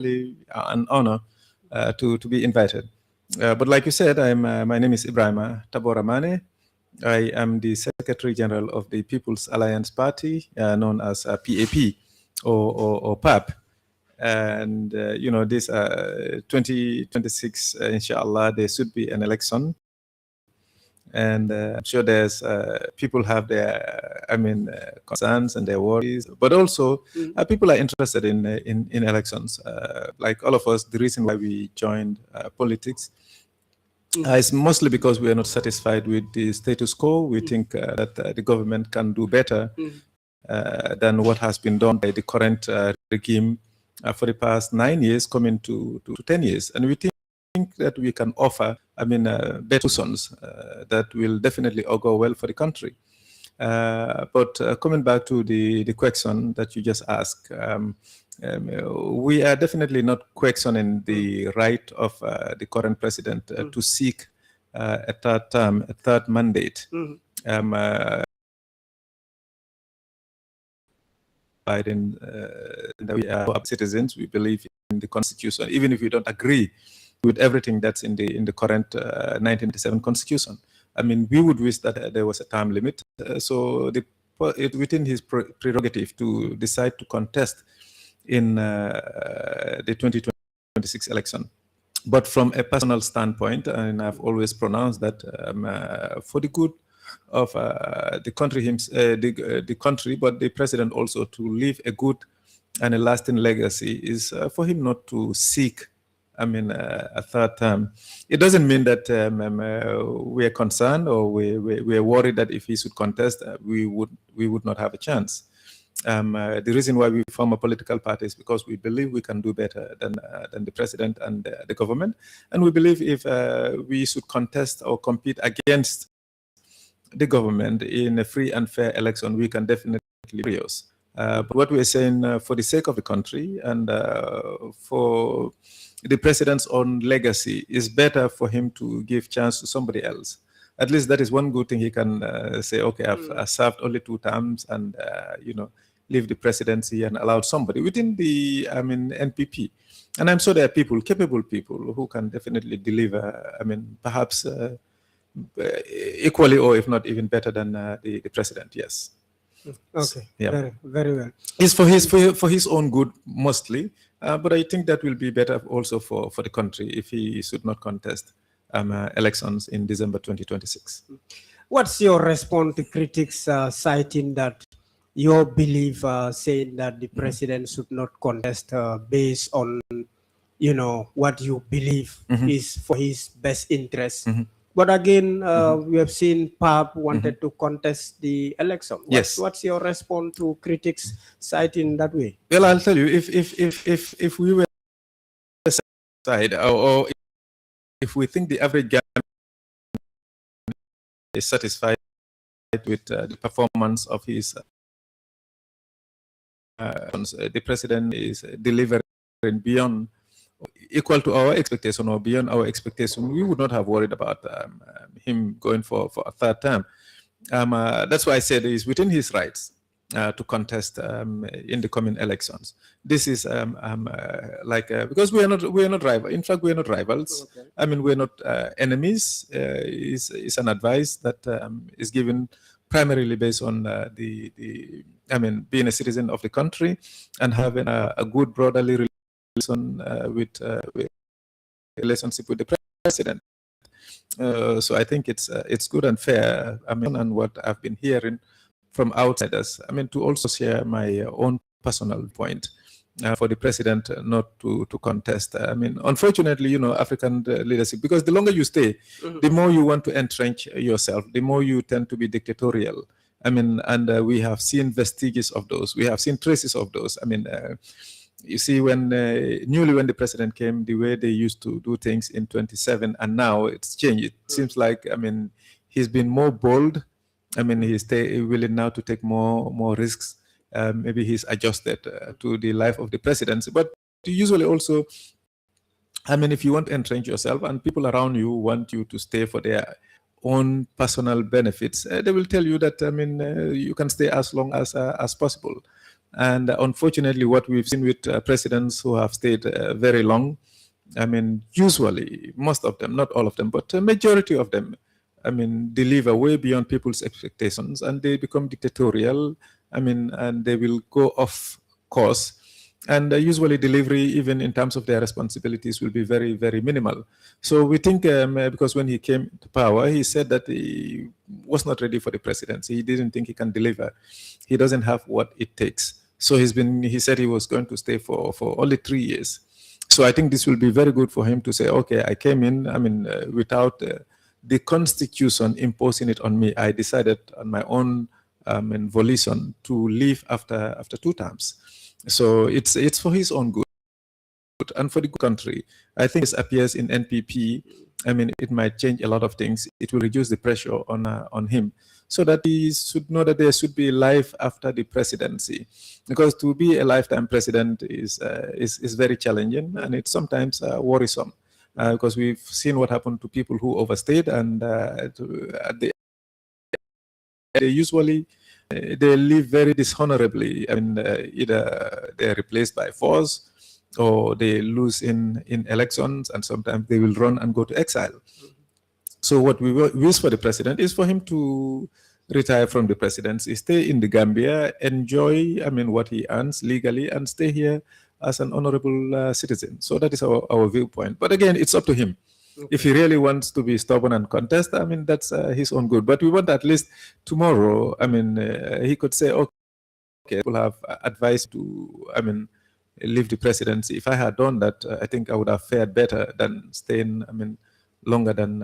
an honor to be invited. But like you said, my name is Ibrahima Tabora Mane. I am the Secretary General of the People's Alliance Party, known as PAP or PAP. And, this 2026, inshallah, there should be an election. And I'm sure there's people have their, concerns and their worries, but also people are interested in elections. Like all of us, the reason why we joined politics is mostly because we are not satisfied with the status quo. We think that the government can do better than what has been done by the current regime for the past 9 years, coming to 10 years. And we think that we can offer, better solutions that will definitely augur well for the country. But coming back to the question that you just asked, we are definitely not questioning the right of the current president to seek a third term, a third mandate. Biden, that we are citizens. We believe in the Constitution, even if we don't agree with everything that's in the current 1987 Constitution. We would wish that there was a time limit. So within his prerogative to decide to contest in the 2026 election. But from a personal standpoint, and I've always pronounced that for the good of the country, the country, but the president also to leave a good and a lasting legacy is for him not to seek a third term. It doesn't mean that we are concerned or we are worried that if he should contest, we would not have a chance. The reason why we form a political party is because we believe we can do better than the president and the government, and we believe if we should contest or compete against the government in a free and fair election, we can definitely be serious. But what we are saying, for the sake of the country and for the president's own legacy, is better for him to give chance to somebody else. At least that is one good thing he can say, okay, I've served only 2 terms and, leave the presidency and allow somebody within the, NPP. And I'm sure there are people, capable people, who can definitely deliver, perhaps equally or if not even better than the president, yes. Okay, yeah. very, very well. It's for his own good mostly, but I think that will be better also for the country if he should not contest elections in December 2026. What's your response to critics citing that your belief, saying that the president should not contest based on, what you believe is for his best interest? But again, we have seen PAP wanted to contest the election. What's your response to critics citing that way? Well, I'll tell you, if we were side or if we think the average Gambian is satisfied with the performance of his, the president is delivering beyond, equal to our expectation or beyond our expectation, we would not have worried about him going for a third term. That's why I said it is within his rights to contest in the coming elections. This is because we are not rivals. In fact, we are not rivals. Okay. We are not enemies. Is an advice that is given primarily based on being a citizen of the country and having a good brotherly relationship with the president. So I think it's good and fair. And what I've been hearing from outsiders. To also share my own personal point for the president not to contest. Unfortunately, African leadership, because the longer you stay, the more you want to entrench yourself, the more you tend to be dictatorial. And we have seen vestiges of those. We have seen traces of those. You see, when the president came, the way they used to do things in 27, and now it's changed. It seems like, he's been more bold. He's willing now to take more risks. Maybe he's adjusted to the life of the presidency. But usually also, if you want to entrench yourself and people around you want you to stay for their own personal benefits, they will tell you that, you can stay as long as possible. And unfortunately, what we've seen with presidents who have stayed very long, I mean, usually, most of them, not all of them, but a majority of them, I mean, deliver way beyond people's expectations, and they become dictatorial. I mean, and they will go off course. And usually delivery, even in terms of their responsibilities, will be very, very minimal. So we think, because when he came to power, he said that he was not ready for the presidency. He didn't think he can deliver. He doesn't have what it takes. So he said he was going to stay for only 3 years. So I think this will be very good for him to say, okay, I came in, I mean, without the constitution imposing it on me. I decided on my own volition to leave after 2 terms. So it's for his own good and for the country. I think this appears in NPP. I mean, it might change a lot of things. It will reduce the pressure on him, so that he should know that there should be life after the presidency. Because to be a lifetime president is very challenging, and it's sometimes worrisome. Because we've seen what happened to people who overstayed, and they usually they live very dishonorably. I mean, either they're replaced by force, or they lose in elections, and sometimes they will run and go to exile. So what we wish for the president is for him to retire from the presidency, stay in the Gambia, enjoy, I mean, what he earns legally, and stay here as an honorable citizen. So that is our viewpoint. But again, it's up to him. Okay. If he really wants to be stubborn and contest, I mean, that's his own good. But we want at least tomorrow, I mean, he could say, okay, people have advised to, I mean, leave the presidency. If I had done that, I think I would have fared better than staying, I mean, longer than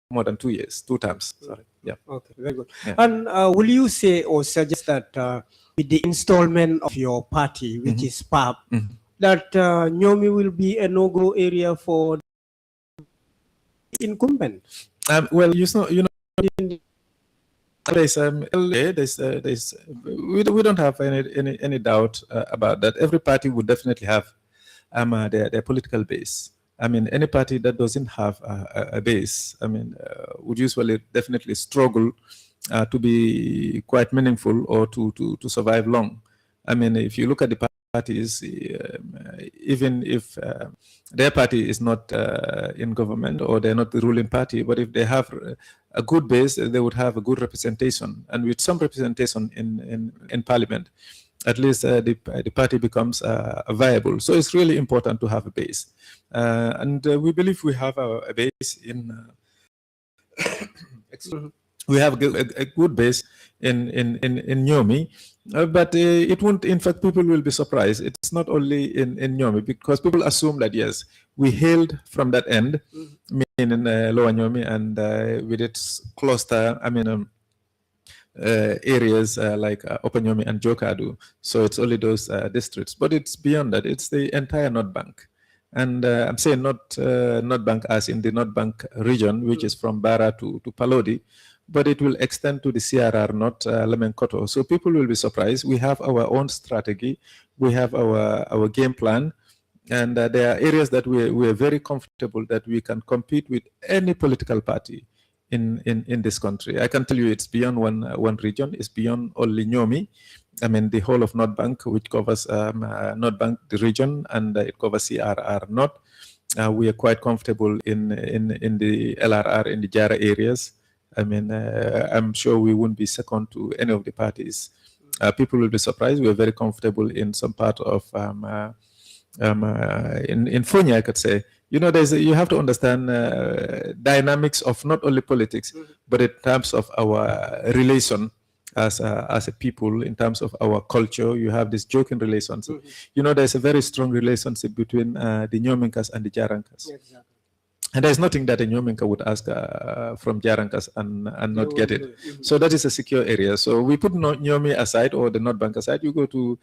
more than 2 years, 2 terms. Sorry. Yeah. Okay, very good. Yeah. And will you say or suggest that with the installment of your party, which is PAP, that Nyomi will be a no-go area for incumbent? Well, you know, we don't have any doubt about that. Every party would definitely have their political base. I mean, any party that doesn't have a base, I mean, would usually definitely struggle to be quite meaningful or to survive long. I mean, if you look at the parties, even if their party is not in government or they're not the ruling party, but if they have a good base, they would have a good representation. And with some representation in parliament, at least the party becomes viable. So it's really important to have a base. And we believe we have a base in... we have a good base in Nyomi, but it won't. In fact, people will be surprised. It's not only in Nyomi, because people assume that yes, we hailed from that end, meaning Lower Nyomi, and with its cluster, I mean, areas like Upper Nyomi and Jokadu. So it's only those districts, but it's beyond that. It's the entire North Bank. And I'm saying not Bank as in the North Bank region, which is from Bara to Palodi, but it will extend to the CRR, not Lemenkoto. So people will be surprised. We have our own strategy. We have our game plan. And there are areas that we are very comfortable that we can compete with any political party in this country. I can tell you it's beyond one region. It's beyond only Nyomi. I mean, the whole of North Bank, which covers North Bank, the region, and it covers CRR North. We are quite comfortable in the LRR, in the Jara areas. I mean, I'm sure we won't be second to any of the parties. People will be surprised. We are very comfortable in some part of in Funya, I could say. You know, you have to understand dynamics of not only politics, but in terms of our relation as a people, in terms of our culture. You have this joking relationship. You know, there's a very strong relationship between the Nyominkas and the Jarankas. Exactly. And there's nothing that a Nyominka would ask from Jarankas and not get it. So that is a secure area. So we put Nyomi aside, or the North Bank aside. You go to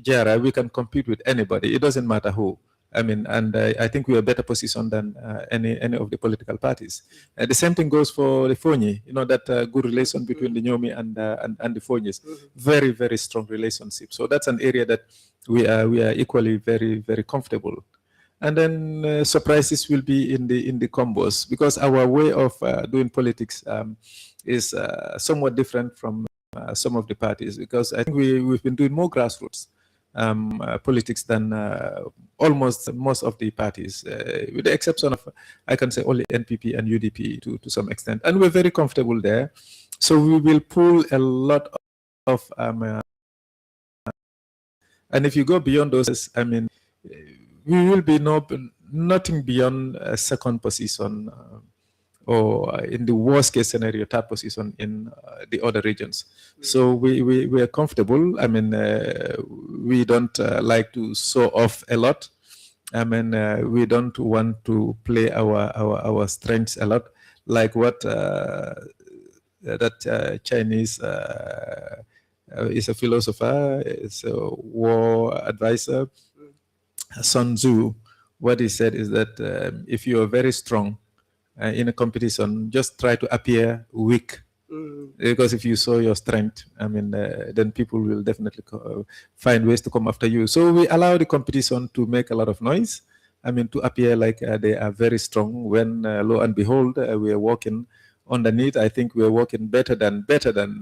Jara, we can compete with anybody. It doesn't matter who. I mean, and I think we are better positioned than any of the political parties. The same thing goes for the Fonyi. You know, that good relation between the Nyomi and the Fonyis. Very, very strong relationship. So that's an area that we are equally very, very comfortable. And then surprises will be in the combos, because our way of doing politics is somewhat different from some of the parties, because I think we've been doing more grassroots politics than almost most of the parties, with the exception of, I can say, only NPP and UDP to some extent. And we're very comfortable there. So we will pull a lot of, and if you go beyond those, I mean, we will be nothing beyond a second position, or in the worst case scenario, third position in the other regions. So we are comfortable. I mean, we don't like to show off a lot. I mean, we don't want to play our strengths a lot, like what that Chinese is a philosopher, is a war advisor, Sun Tzu. What he said is that if you are very strong in a competition, just try to appear weak. Because if you show your strength, I mean, then people will definitely find ways to come after you. So we allow the competition to make a lot of noise. I mean, to appear like they are very strong, when lo and behold, we are walking underneath. I think we are working better than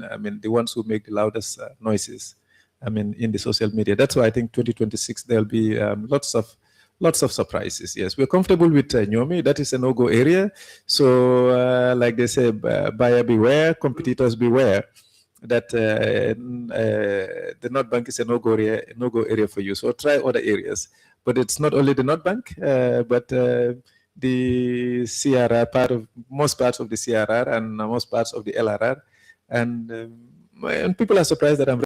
I mean, the ones who make the loudest noises, I mean, in the social media. That's why I think 2026 there'll be lots of surprises. Yes, we're comfortable with Nyomi. That is a no-go area. So, like they say, buyer beware, competitors beware. That the North Bank is a no-go area for you. So try other areas. But it's not only the North Bank, but the CRR, most parts of the CRR and most parts of the LRR. And people are surprised that I'm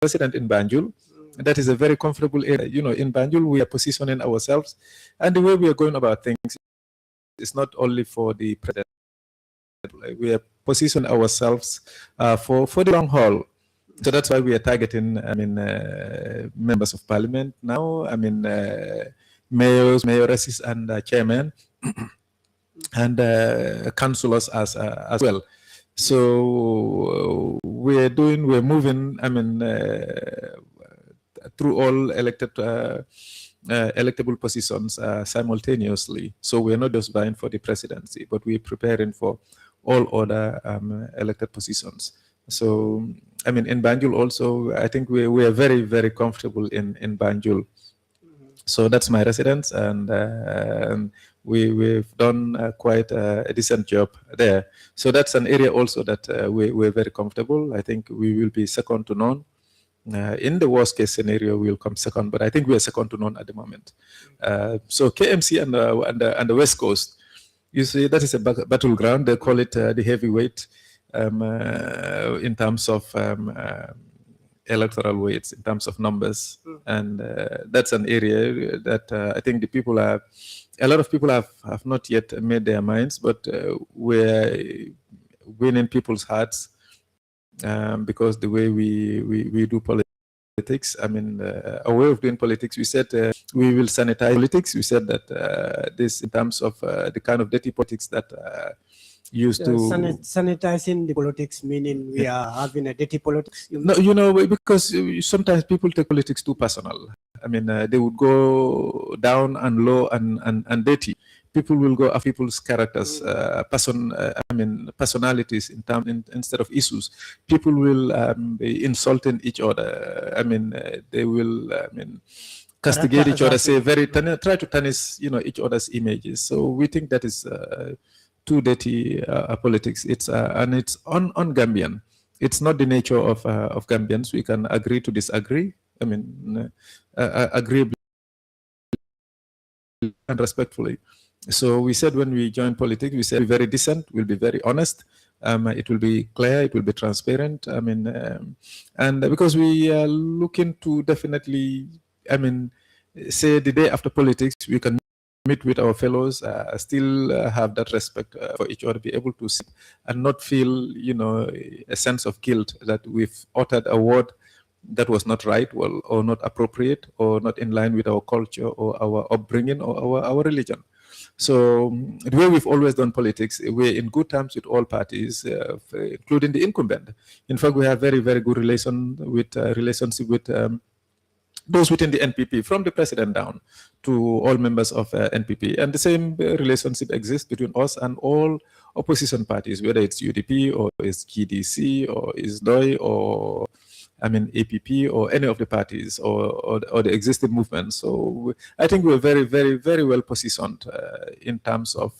resident in Banjul. That is a very comfortable area. You know, in Banjul, we are positioning ourselves, and the way we are going about things is not only for the president. We are positioning ourselves for the long haul. So that's why we are targeting, I mean, members of parliament now. I mean, mayors, mayoresses, and chairmen, and councillors as well. So we're moving, I mean, through all electable positions simultaneously. So we're not just vying for the presidency, but we're preparing for all other elected positions. So, I mean, in Banjul also, I think we are very, very comfortable in Banjul. So that's my residence, and we've done quite a decent job there. So that's an area also that we're very comfortable. I think we will be second to none. In the worst case scenario, we'll come second, but I think we are second to none at the moment. So KMC and the West Coast, you see, that is a battleground. They call it the heavyweight in terms of electoral weights, in terms of numbers. And that's an area that I think the people a lot of people have not yet made their minds, but we're winning people's hearts. Because the way we do politics, I mean, our way of doing politics, we said we will sanitize politics. We said that this, in terms of the kind of dirty politics that used to... Sanitizing the politics, meaning we are having a dirty politics? No, you know, because sometimes people take politics too personal. I mean, they would go down and low and dirty. People will go after people's characters, personalities instead of issues. People will be insulting each other. I mean, they will, castigate each other, say try to tarnish, each other's images. So we think that is too dirty politics. It's and it's on Gambian. It's not the nature of Gambians. We can agree to disagree. I mean, agreeably and respectfully. So we said when we joined politics, we said we'll be very decent, we'll be very honest, it will be clear, it will be transparent. I mean, and because we are looking to definitely, I mean, say the day after politics, we can meet with our fellows, still have that respect for each other, be able to sit and not feel, a sense of guilt that we've uttered a word that was not right, or not appropriate, or not in line with our culture or our upbringing or our religion. So the way we've always done politics, we're in good terms with all parties, including the incumbent. In fact, we have very, very good relationship with those within the NPP, from the president down to all members of NPP. And the same relationship exists between us and all opposition parties, whether it's UDP or it's GDC or is DOI or APP or any of the parties or the existing movements. So I think we're very, very, very well positioned in terms of,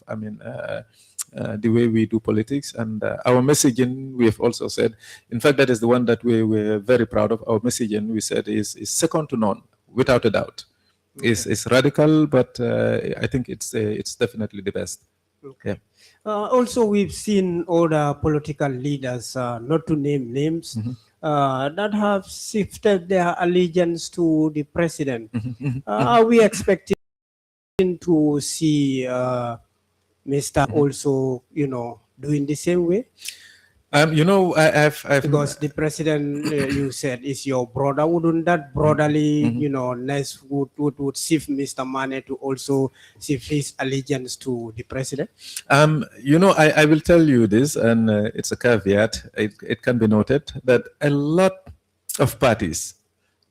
the way we do politics. And our messaging, we have also said, in fact, that is the one that we're very proud of. Our messaging, we said, is second to none, without a doubt. Okay. It's radical, but I think it's definitely the best. Okay. Yeah. Also, we've seen other political leaders, not to name names, that have shifted their allegiance to the president. Are we expecting to see Mr. also, doing the same way? I've because the president, you said, is your brother. Wouldn't that brotherly, ness would shift Mr. Mane to also shift his allegiance to the president? I will tell you this, and it's a caveat. It can be noted that a lot of parties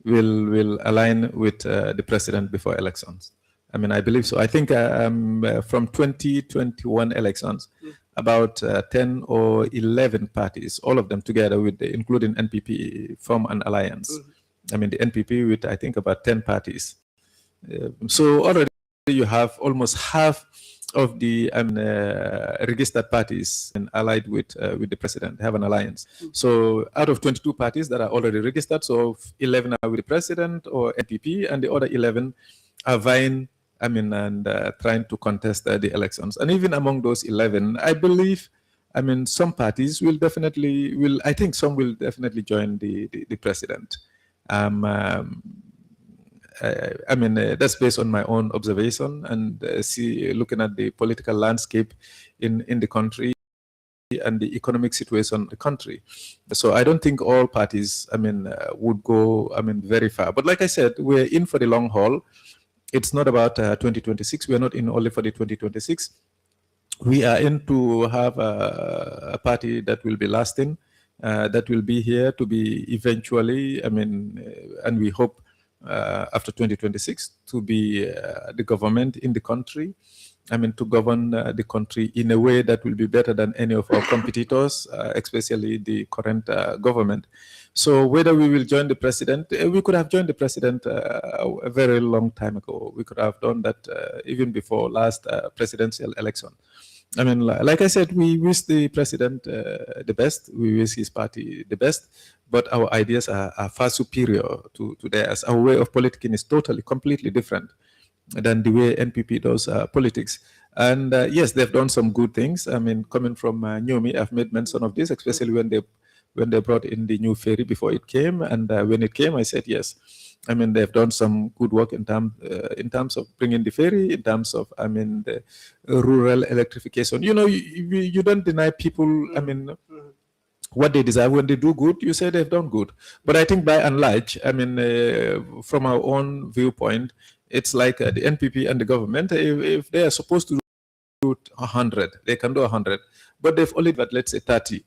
will align with the president before elections. I believe so. I think from 2021 elections, about 10 or 11 parties, all of them together, including NPP, form an alliance. The NPP with, I think, about 10 parties. So already you have almost half of the registered parties and allied with the president, have an alliance. So out of 22 parties that are already registered, so 11 are with the president or NPP, and the other 11 are vying and trying to contest the elections. And even among those 11, I believe, some parties will definitely, I think some will definitely join the president. That's based on my own observation and looking at the political landscape in the country and the economic situation of the country. So I don't think all parties, would go, very far. But like I said, we're in for the long haul. It's not about 2026. We are not in only for the 2026. We are in to have a party that will be lasting, that will be here to be eventually, and we hope after 2026 to be the government in the country. To govern the country in a way that will be better than any of our competitors, especially the current government. So whether we will join the president, we could have joined the president a very long time ago. We could have done that even before last presidential election. Like I said, we wish the president the best. We wish his party the best. But our ideas are far superior to theirs. Our way of politicking is totally, completely different than the way NPP does politics. And yes, they've done some good things. Coming from Nyomi, I've made mention of this, especially when they brought in the new ferry before it came. And when it came, I said yes. They've done some good work in terms of bringing the ferry, in terms of the rural electrification. You don't deny people. What they deserve. When they do good, you say they've done good. But I think by and large, from our own viewpoint, it's like the NPP and the government, if they are supposed to do 100, they can do 100, but they've only got, let's say, 30.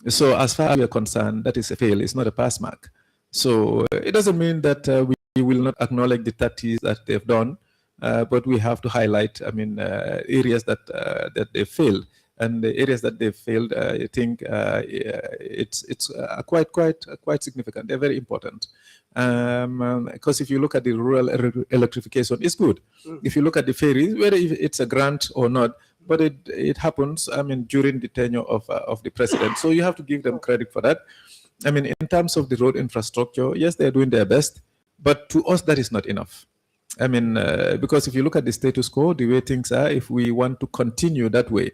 So as far as we are concerned, that is a fail. It's not a pass mark. So it doesn't mean that we will not acknowledge the 30s that they've done, but we have to highlight, areas that they failed. And the areas that they failed, I think it's quite significant. They're very important. Because if you look at the rural electrification, it's good. If you look at the ferries, whether it's a grant or not, but it happens, during the tenure of the president. So you have to give them credit for that. In terms of the road infrastructure, yes, they're doing their best, but to us, that is not enough. Because if you look at the status quo, the way things are, if we want to continue that way,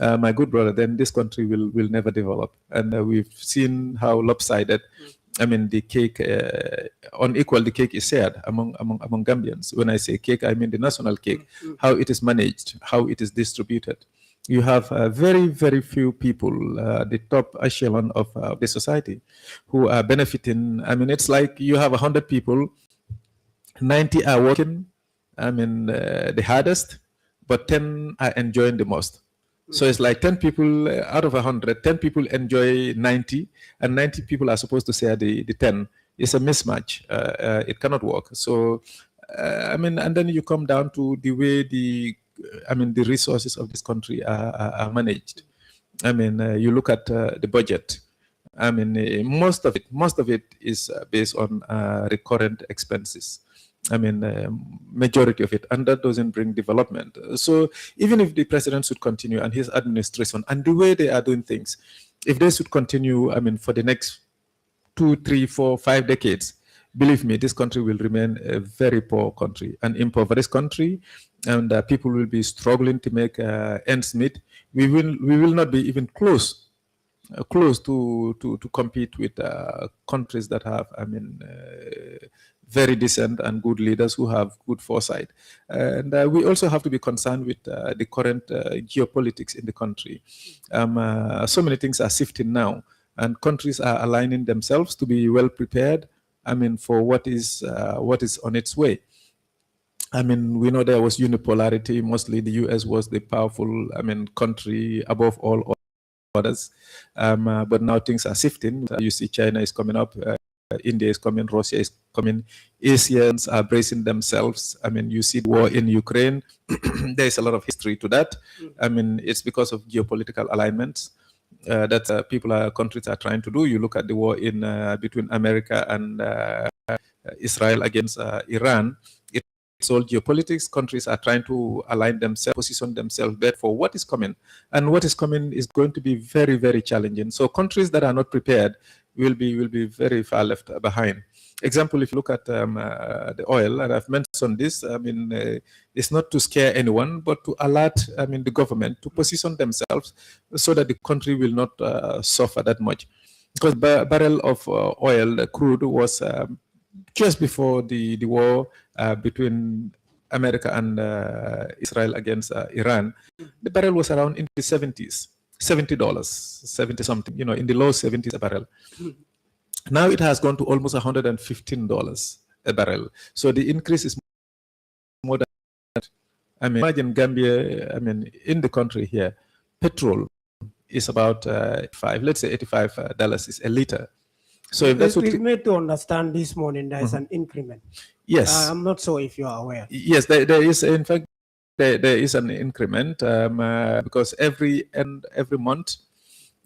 my good brother, then this country will never develop. And we've seen how lopsided, the cake, unequal the cake is shared among Gambians. When I say cake, I mean the national cake, how it is managed, how it is distributed. You have very, very few people, the top echelon of the society, who are benefiting. It's like you have 100 people, 90 are working, the hardest, but 10 are enjoying the most. So it's like 10 people out of 100, 10 people enjoy 90, and 90 people are supposed to share the 10. It's a mismatch. It cannot work. So, and then you come down to the way the I mean, the resources of this country are managed. I mean, you look at the budget. I mean, most of it is based on recurrent expenses. I mean, majority of it, and that doesn't bring development. So even if the president should continue and his administration and the way they are doing things, if they should continue, I mean, for the next 2, 3, 4, 5 decades, believe me, this country will remain a very poor country, an impoverished country, and people will be struggling to make ends meet. We will not be even close to compete with countries that have, I mean, very decent and good leaders who have good foresight. And we also have to be concerned with the current geopolitics in the country. So many things are shifting now, and countries are aligning themselves to be well prepared, I mean, for what is on its way. I mean, we know there was unipolarity. Mostly the US was the powerful, I mean, country above all others. But now things are shifting. You see China is coming up, India is coming, Russia is coming, Asians are bracing themselves. I mean, you see the war in Ukraine. There's a lot of history to that. I mean, it's because of geopolitical alignments that countries are trying to do. You look at the war in between America and Israel against Iran. It's all geopolitics. Countries are trying to align themselves, position themselves better for what is coming. And what is coming is going to be very, very challenging. So countries that are not prepared will be very far left behind. Example, if you look at the oil, and I've mentioned this, I mean, it's not to scare anyone, but to alert, I mean, the government to position themselves so that the country will not suffer that much. Because barrel of oil, the crude, was just before the war between America and Israel against Iran, the barrel was around in the 70s, $70, 70 something, you know, in the low 70s a barrel. Now it has gone to almost $115 a barrel. So the increase is more than that. I mean, imagine Gambia, I mean, in the country here, petrol is about let's say $85 is a liter. So if that's what we made to understand this morning, there is an increment. Yes. I'm not sure if you are aware. Yes, there is, in fact, there is an increment because every month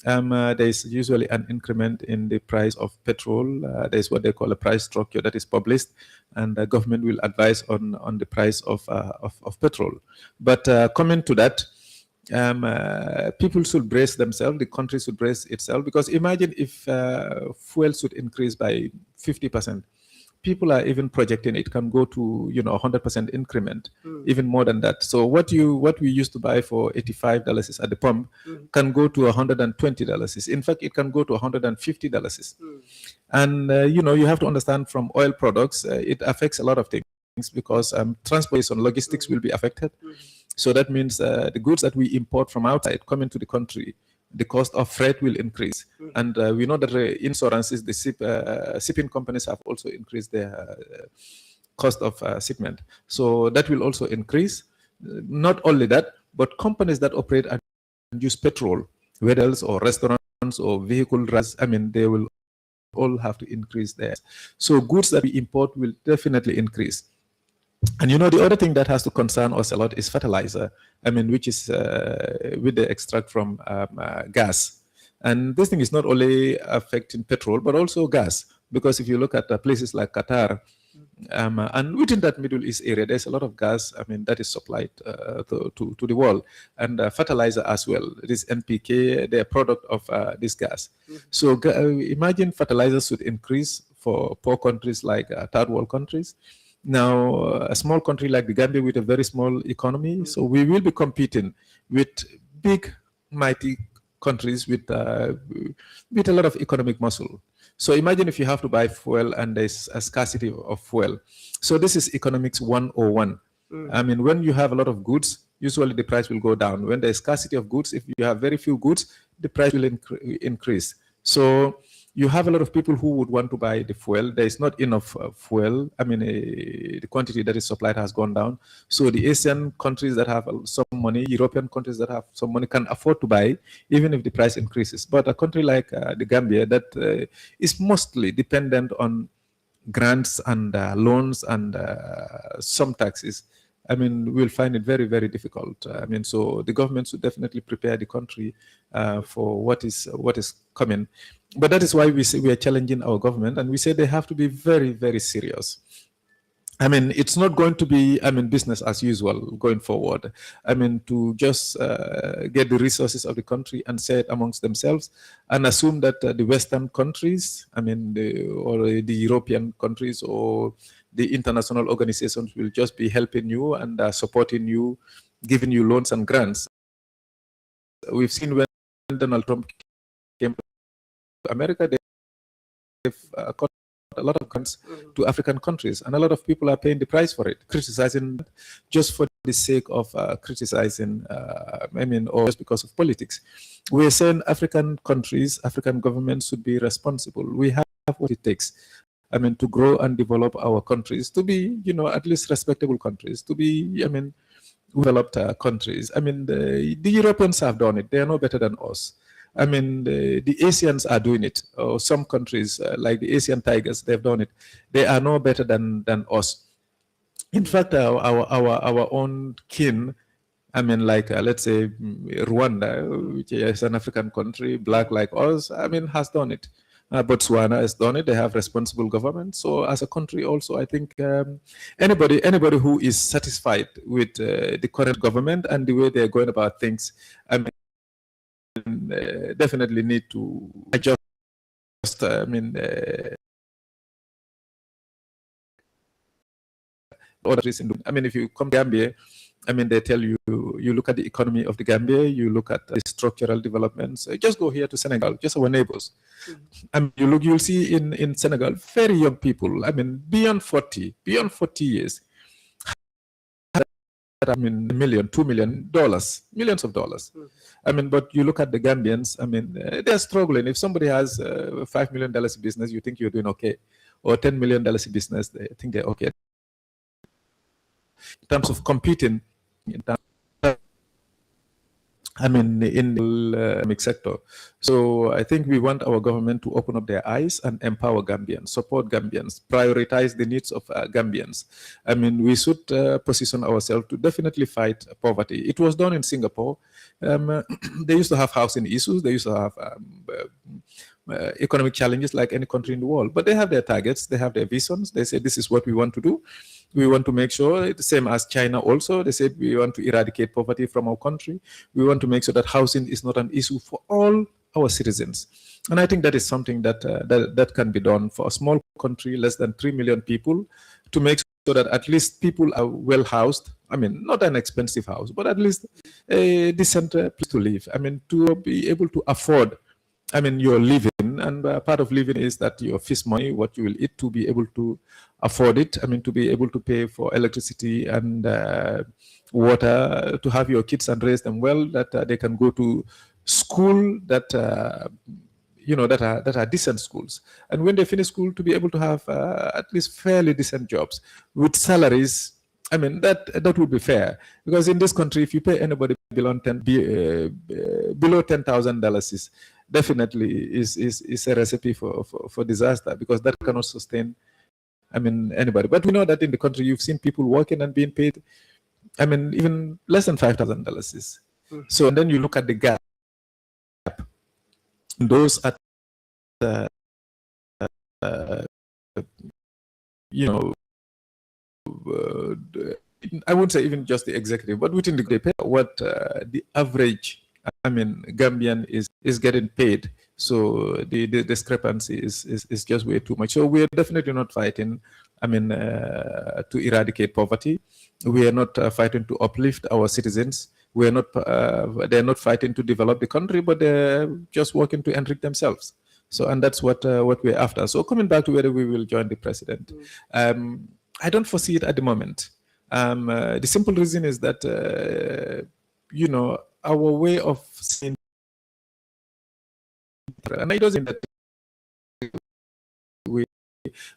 there is usually an increment in the price of petrol. There is what they call a price structure that is published, and the government will advise on the price of petrol. But coming to that, people should brace themselves, the country should brace itself, because imagine if fuel should increase by 50%. People are even projecting it can go to 100% increment, even more than that. So what we used to buy for $85 at the pump can go to $120. In fact, it can go to $150. And you have to understand from oil products, it affects a lot of things because transportation, logistics will be affected. So that means the goods that we import from outside come into the country, the cost of freight will increase. And we know that insurances, the shipping companies have also increased their cost of shipment. So that will also increase. Not only that, but companies that operate and use petrol, whether else or restaurants or vehicle drivers, I mean, they will all have to increase theirs. So goods that we import will definitely increase. And the other thing that has to concern us a lot is fertilizer, I mean, which is with the extract from gas. And this thing is not only affecting petrol, but also gas. Because if you look at places like Qatar, and within that Middle East area, there's a lot of gas, I mean, that is supplied to the world. And fertilizer as well. This NPK, they're a product of this gas. So imagine fertilizers should increase for poor countries like third world countries. Now, a small country like the Gambia with a very small economy, so we will be competing with big, mighty countries with a lot of economic muscle. So imagine if you have to buy fuel and there's a scarcity of fuel. So this is economics 101. I mean, when you have a lot of goods, usually the price will go down. When there's scarcity of goods, if you have very few goods, the price will increase. So you have a lot of people who would want to buy the fuel. There is not enough fuel. I mean, the quantity that is supplied has gone down. So the Asian countries that have some money, European countries that have some money can afford to buy, even if the price increases. But a country like the Gambia that is mostly dependent on grants and loans and some taxes, I mean, we'll find it very, very difficult. I mean, so the government should definitely prepare the country for what is coming. But that is why we say we are challenging our government, and we say they have to be very, very serious. I mean, it's not going to be, I mean, business as usual going forward. I mean, to just get the resources of the country and share it amongst themselves and assume that the Western countries, I mean, or the European countries or the international organizations will just be helping you and supporting you, giving you loans and grants. We've seen when Donald Trump came to America, they've got a lot of grants to African countries, and a lot of people are paying the price for it, criticizing just for the sake of criticizing, I mean, or just because of politics. We're saying African countries, African governments should be responsible. We have what it takes, I mean, to grow and develop our countries, to be, you know, at least respectable countries, to be, I mean, developed countries. I mean, the Europeans have done it. They are no better than us. I mean, the Asians are doing it. Or some countries, like the Asian tigers, they've done it. They are no better than us. In fact, our own kin, I mean, like, let's say Rwanda, which is an African country, black like us, I mean, has done it. Botswana has done it. They have responsible government. So as a country also, I think anybody who is satisfied with the current government and the way they're going about things, I mean, definitely need to adjust. I mean, if you come to Gambia, I mean, they tell you, you look at the economy of the Gambia, you look at the structural developments. Just go here to Senegal, just our neighbors. I mean, you'll see in Senegal, very young people, I mean, beyond 40 years, I mean, $1 million, $2 million, millions of dollars. I mean, but you look at the Gambians, I mean, they're struggling. If somebody has $5 million business, you think you're doing okay. Or $10 million business, they think they're okay. In terms of competing, I mean, in the economic sector. So I think we want our government to open up their eyes and empower Gambians, support Gambians, prioritize the needs of Gambians. I mean, we should position ourselves to definitely fight poverty. It was done in Singapore. They used to have housing issues. They used to have economic challenges like any country in the world. But they have their targets. They have their visions. They say, this is what we want to do. We want to make sure, the same as China also, they said we want to eradicate poverty from our country. We want to make sure that housing is not an issue for all our citizens. And I think that is something that, that can be done for a small country, less than 3 million people, to make sure that at least people are well housed. I mean, not an expensive house, but at least a decent place to live. I mean, to be able to afford, I mean, your living, and part of living is that your feast money, what you will eat, to be able to afford it. I mean, to be able to pay for electricity and water, to have your kids and raise them well, that they can go to school, that you know, that are decent schools, and when they finish school, to be able to have at least fairly decent jobs with salaries. I mean, that would be fair, because in this country, if you pay anybody below $10,000, is definitely is a recipe for disaster, because that cannot sustain, I mean, anybody. But we know that in the country, you've seen people working and being paid, I mean, even less than $5,000. So, and then you look at the gap. Those at, you know, I wouldn't say even just the executive, but within the group, what the average, I mean, Gambian is getting paid. So the discrepancy is just way too much. So we're definitely not fighting, I mean, to eradicate poverty. We are not fighting to uplift our citizens. We are not, they're not fighting to develop the country, but they're just working to enrich themselves. So, and that's what we're after. So coming back to whether we will join the president, I don't foresee it at the moment. The simple reason is that, you know, our way of seeing, and it doesn't that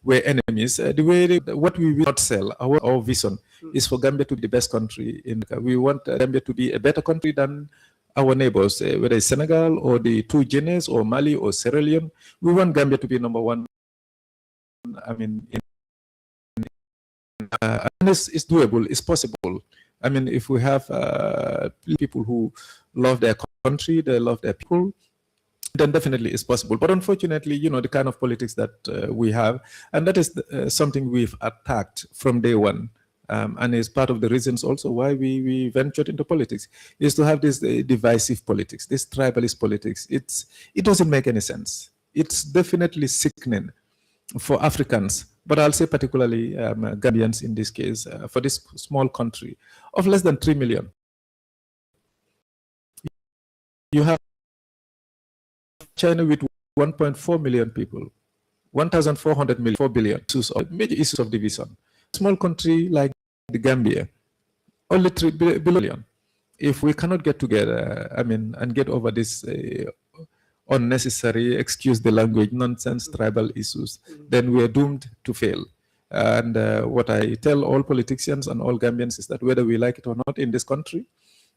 we're enemies. The way what we will not sell, our vision is for Gambia to be the best country in. We want Gambia to be a better country than our neighbors, whether it's Senegal or the two Guineas or Mali or Sierra Leone. We want Gambia to be number one. I mean, in and it's doable, it's possible. I mean, if we have people who love their country, they love their people, then definitely it's possible. But unfortunately, the kind of politics that we have, and that is something we've attacked from day one, and is part of the reasons also why we ventured into politics, is to have this divisive politics, this tribalist politics. It doesn't make any sense. It's definitely sickening for Africans, but I'll say particularly Gambians in this case, for this small country of less than 3 million. You have China with 1.4 million people, 1,400 million, 4 billion, major issues of division. Small country like the Gambia, only 3 billion. If we cannot get together, and get over this unnecessary, excuse the language, nonsense tribal issues, then we are doomed to fail. And what I tell all politicians and all Gambians is that whether we like it or not in this country,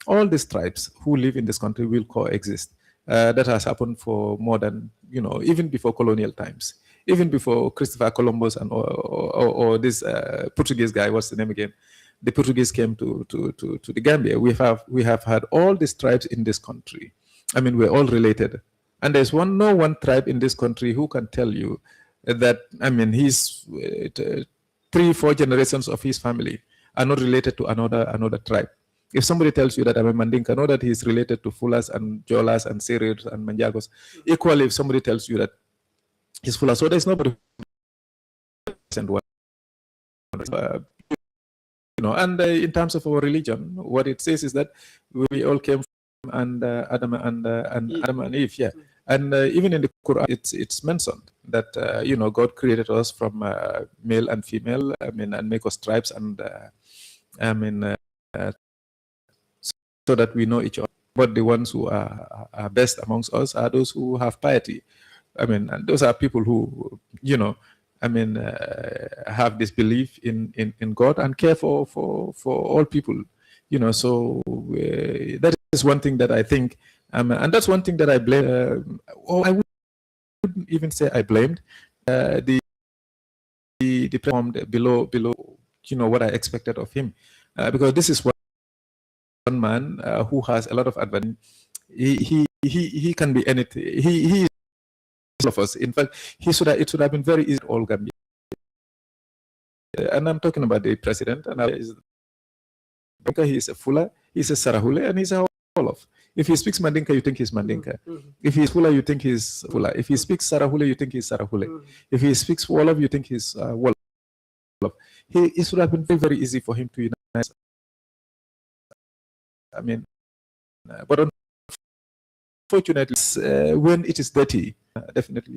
all these tribes who live in this country will coexist. That has happened for more than, even before colonial times, even before Christopher Columbus and or this Portuguese guy, what's the name again? The Portuguese came to the Gambia. We have had all these tribes in this country. We're all related. And there's no one tribe in this country who can tell you that, he's 3-4 generations of his family are not related to another tribe. If somebody tells you that I'm a Mandinka, know that he's related to Fulas and Jolas and Serirs and Manjagos. Equally, if somebody tells you that he's Fulas, so there's nobody. And in terms of our religion, what it says is that we all came from Adam and Eve, yeah. And even in the Quran, it's mentioned that God created us from male and female, and make us tribes, and so that we know each other. But the ones who are best amongst us are those who have piety. And those are people who, have this belief in God and care for all people. So that is one thing that I think, and that's one thing that I blame. Or I wouldn't even say I blamed the platform below, what I expected of him, because this is one man who has a lot of advantage. He can be anything. He is all of us. In fact, it should have been very easy to all Gambia. And I'm talking about the president. And he is a Fula, he's a Sarahule, and he's a Wolof. If he speaks Mandinka, you think he's Mandinka. If he's Fula, you think he's Fula. If he speaks Sarahule, you think he's Sarahule. If he speaks Wolof, you think he's Wolof. It should have been very, very easy for him to unite. But unfortunately, when it is dirty, definitely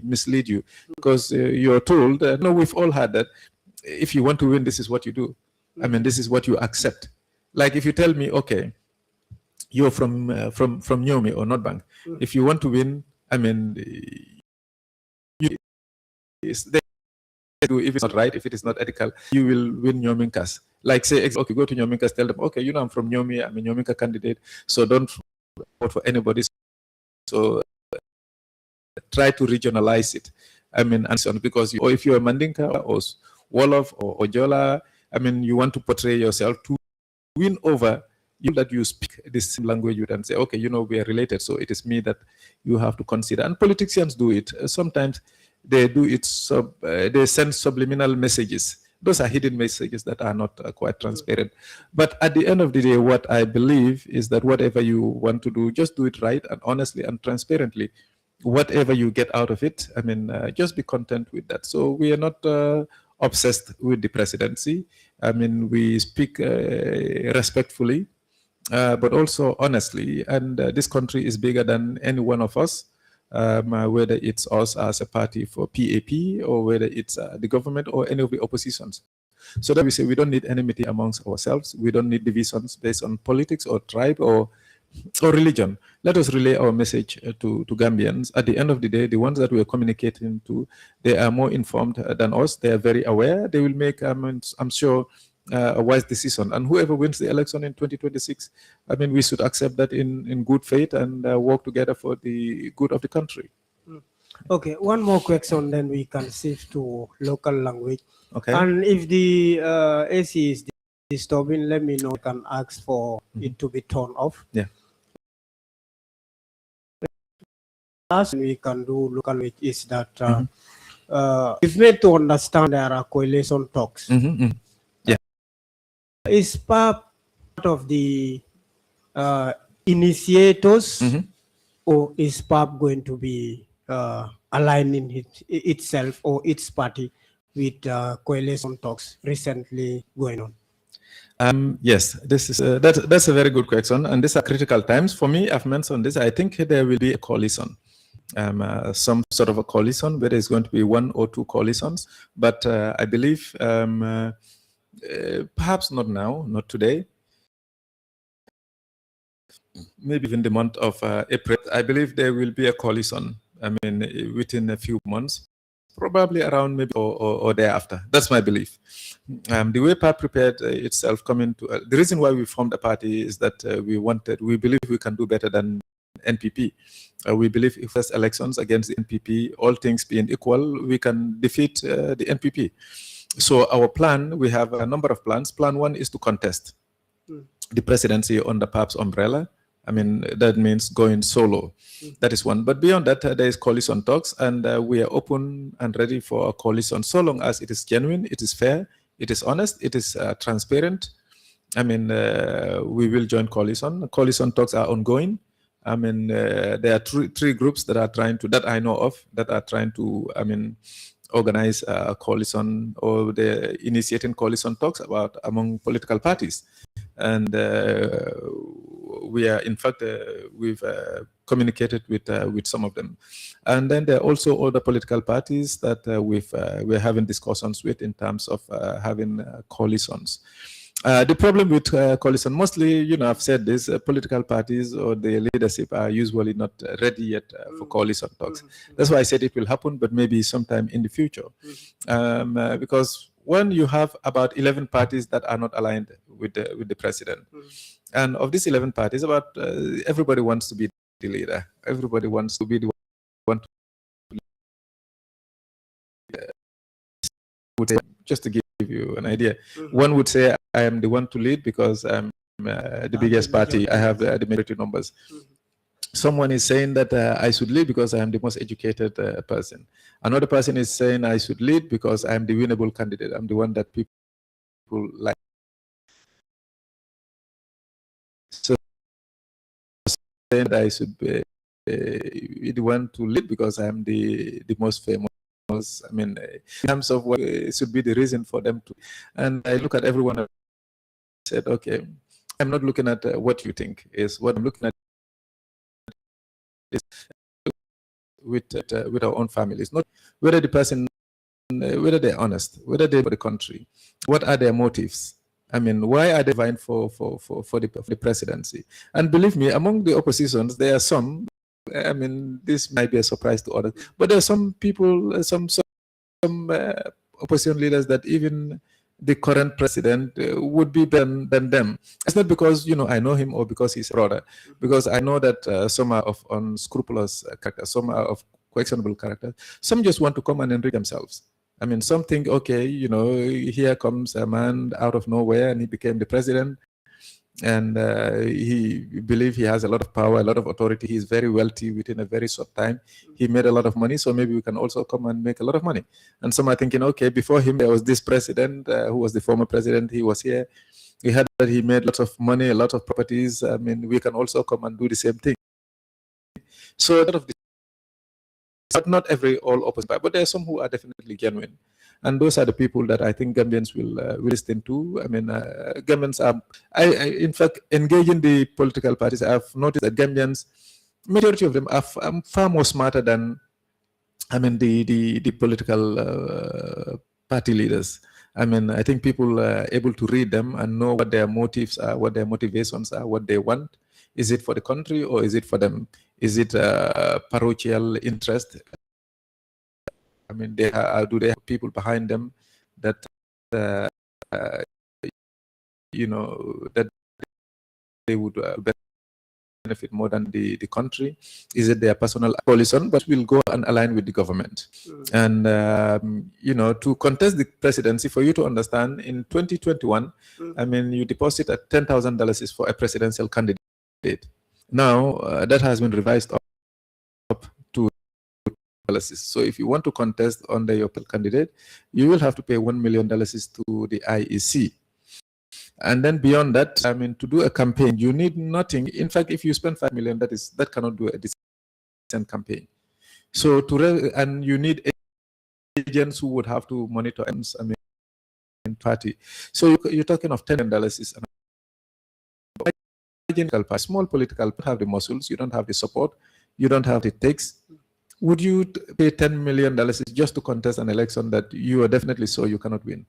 mislead you, because you're told, we've all had that. If you want to win, this is what you do. This is what you accept. Like if you tell me, okay, you're from Nyomi or North Bank. If you want to win, if it's not right, if it is not ethical, you will win Nyominkas. Like say, okay, go to Nyominkas, tell them, okay, I'm from Nyomi, I'm a Nyominka candidate, so don't vote for anybody. So try to regionalize it. And so on, because or if you're a Mandinka or Wolof or Ojola, you want to portray yourself to win over you, that you speak this language, you can say, okay, we are related, so it is me that you have to consider. And politicians do it. Sometimes they do it, they send subliminal messages. Those are hidden messages that are not quite transparent. But at the end of the day, what I believe is that whatever you want to do, just do it right and honestly and transparently. Whatever you get out of it, just be content with that. So we are not obsessed with the presidency. We speak respectfully, but also honestly. And this country is bigger than any one of us. Whether it's us as a party for PAP or whether it's the government or any of the oppositions. So that we say we don't need enmity amongst ourselves. We don't need divisions based on politics or tribe or religion. Let us relay our message to Gambians. At the end of the day, the ones that we are communicating to, they are more informed than us. They are very aware. They will make, I'm sure, a wise decision. And whoever wins the election in 2026, we should accept that in good faith and work together for the good of the country. Okay, one more question, then we can shift to local language. Okay. And if the AC is disturbing, let me know. I can ask for it to be turned off. Yeah. Last we can do local language is that we've made to understand there are coalition talks. Yeah. Is part of the initiators, or is PAP going to be aligning itself or its party with coalition talks recently going on? Yes, this is that's a very good question, and these are critical times for me. I've mentioned this. I think there will be a coalition, some sort of a coalition, whether it's going to be one or two coalitions. But I believe perhaps not now, not today. Maybe in the month of April, I believe there will be a coalition. I mean, within a few months, probably around maybe or thereafter. That's my belief. The way PAP prepared itself coming to the reason why we formed a party is that we believe we can do better than NPP. We believe if there's elections against the NPP, all things being equal, we can defeat the NPP. So our plan, we have a number of plans. Plan one is to contest the presidency under PAP's umbrella. I mean, that means going solo. That is one. But beyond that, there is coalition talks, and we are open and ready for a coalition so long as it is genuine, it is fair, it is honest, it is transparent. I mean, we will join coalition. Coalition talks are ongoing. I mean, there are three groups that are trying to, that I know of, that are trying to, I mean, organize a coalition, or they're initiating coalition talks about among political parties. And we are, in fact, we've communicated with some of them. And then there are also other political parties that we're having discussions with in terms of having coalitions. The problem with coalition, mostly, you know, I've said this, political parties or the leadership are usually not ready yet for coalition talks. That's why I said it will happen, but maybe sometime in the future. Because when you have about 11 parties that are not aligned with the president, and of these 11 parties, about everybody wants to be the leader. Everybody wants to be the one to just to give you an idea. One would say, I am the one to lead because I'm the biggest party. I have the majority numbers. Someone is saying that I should lead because I am the most educated person. Another person is saying I should lead because I am the winnable candidate. I'm the one that people like. So saying that I should be the one to lead because I am the most famous. I mean, in terms of what should be the reason for them to. And I look at everyone and said, okay, I'm not looking at what you think is. What I'm looking at is with our own families, not whether the person, whether they're honest, whether they're for the country, what are their motives. I mean, why are they vying for the presidency? And believe me, among the oppositions, there are some. I mean, this might be a surprise to others, but there are some people, some opposition leaders that even the current president would be better than them. It's not because, you know, I know him or because he's a brother, because I know that some are of unscrupulous character, some are of questionable character. Some just want to come and enrich themselves. I mean, some think, okay, you know, here comes a man out of nowhere and he became the president. And he believe he has a lot of power, a lot of authority. He's very wealthy within a very short time. He made a lot of money, so maybe we can also come and make a lot of money. And some are thinking, okay, before him there was this president who was the former president. He was here. We heard that he made lots of money, a lot of properties. I mean, we can also come and do the same thing. So a lot of this, but not all opposite, but there are some who are definitely genuine. And those are the people that I think Gambians will listen to. I mean, Gambians are, in fact, engaging the political parties. I've noticed that Gambians, majority of them are far more smarter than, I mean, the political party leaders. I mean, I think people are able to read them and know what their motives are, what their motivations are, what they want. Is it for the country or is it for them? Is it parochial interest? I mean, do they have people behind them that, you know, that they would benefit more than the country? Is it their personal coalition? But will go and align with the government. And, to contest the presidency, for you to understand, in 2021, I mean, you deposit at $10,000 is for a presidential candidate. Now, that has been revised up to $1,000. So if you want to contest under your candidate, you will have to pay $1 million to the IEC. And then beyond that, I mean, to do a campaign, you need nothing. In fact, if you spend $5 million, that cannot do a decent campaign. So and you need agents who would have to monitor, I mean, party. So you're talking of $10 million is a small political have the muscles, you don't have the support, you don't have the takes. Would you pay $10 million just to contest an election that you are definitely sure you cannot win?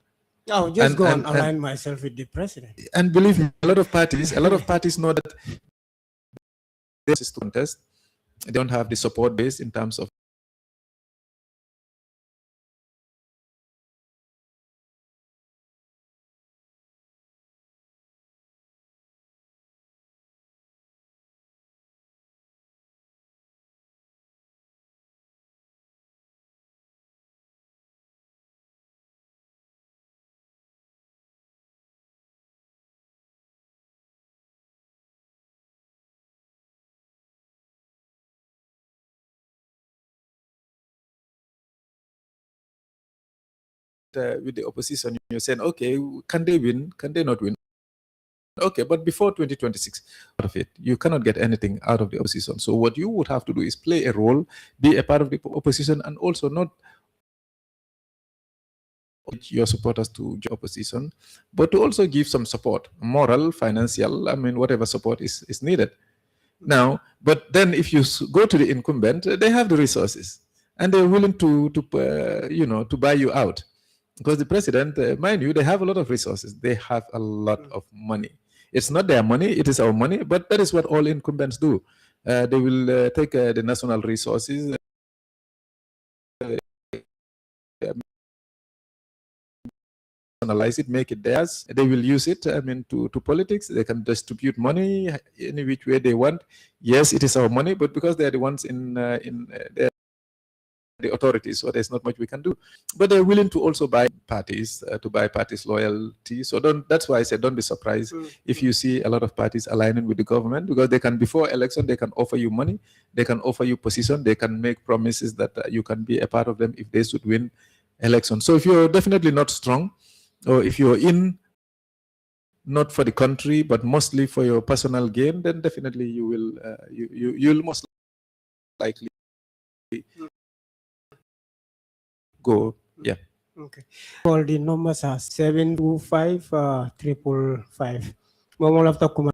Oh, just go and align myself with the president. And believe me, a lot of parties know that this is to contest. They don't have the support base in terms of with the opposition. You're saying, okay, can they win? Can they not win? Okay, but before 2026, out of it, you cannot get anything out of the opposition. So what you would have to do is play a role, be a part of the opposition, and also not your supporters to the opposition, but to also give some support, moral, financial, I mean, whatever support is needed. Now, but then if you go to the incumbent, they have the resources, and they're willing to buy you out. Because the president, mind you, they have a lot of resources. They have a lot of money. It's not their money, it is our money, but that is what all incumbents do. They will take the national resources, analyze it, make it theirs. They will use it, I mean, to politics. They can distribute money any which way they want. Yes, it is our money, but because they are the ones in the authorities, so there's not much we can do. But they're willing to also buy parties, loyalty. So that's why I said don't be surprised if you see a lot of parties aligning with the government, because they can, before election, they can offer you money, they can offer you position, they can make promises that you can be a part of them if they should win election. So if you're definitely not strong, or if you're in not for the country but mostly for your personal gain, then definitely you will you'll most likely go. Yeah. Okay. All the numbers are 725 555. Momo lafta kuma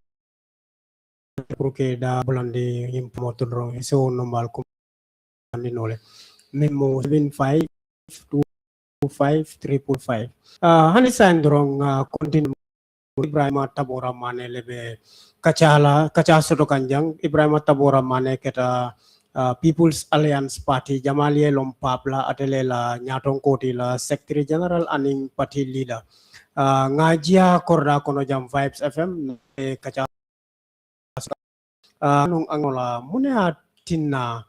porque da bolande impromoto dro so normal ko nole memo 75225 hani sandrong continue Ibrahim Tabora Mane lebe kacha soto kanjang Ibrahim Tabora Mane keta People's Alliance Party Jamalie Lompapla atele la nyatong koti la Secretary General aning party leader ngajia korda kono jam Vibes FM kacha nung angola mune tinna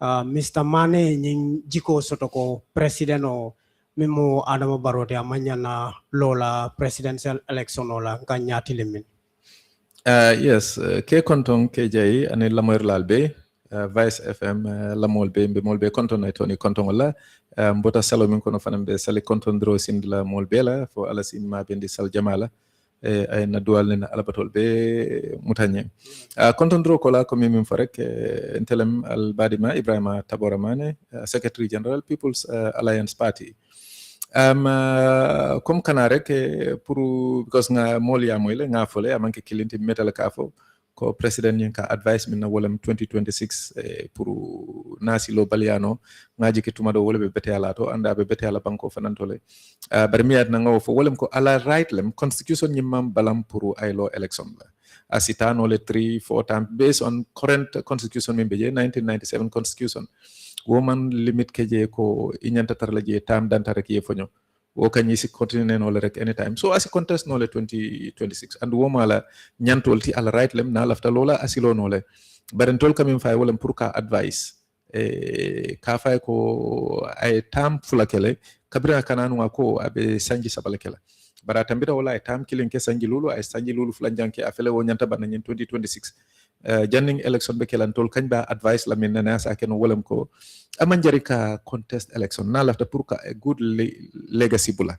Mr. Mane nying jiko sotoko president o memo Adama Barrow de amanyana lola presidential election ola kanyati lemin. Yes, ke kontong ke jai ane lamoir lalbe Vice FM lamol be molbe konton ay toni konton wala mbota salo min kono fanam be sali konton dro sindla molbe la fo ala sin ma bendi sal jamala ay na dual na alabatol be mutanye konton dro kola ko min farek entelem al badima Ibrahima Tabora Mane Secretary General People's Alliance Party comme kanarek pour because nga molia moyle nga fole amanke kilinti metal kafo ko president yanka advice min na wolem 2026 pour nasi lo baliano ngaji ke tumado wole be bete ala to anda be bete ala banko fanantole bar miat na ngaw fo wolem ko ala right lem constitution nyimam balam pour ay lo election la asitano le 3-4 times based on current constitution min be 1997 constitution woman limit keje ko inyanta tarla je tam dantara ke fonyo wo kanyi si continue no rek anytime so asi contest no le 2026 and wo mala nyantol ti ala right lem na lafta lola asilo no le barentol kamin fay wala pour ka advice ka fay ko ay tam fulakele kabira kananu ko abe sanji sabalakela bara tambira wala ay tam kilin ke sanji lulu ay sanji lulu fulanjanke afele wo nyanta ban 2026 janning election be kelan tol kany ba advice la min na sa ken wolam ko amanjari ka contest election na lafta pour ka a good legacy bula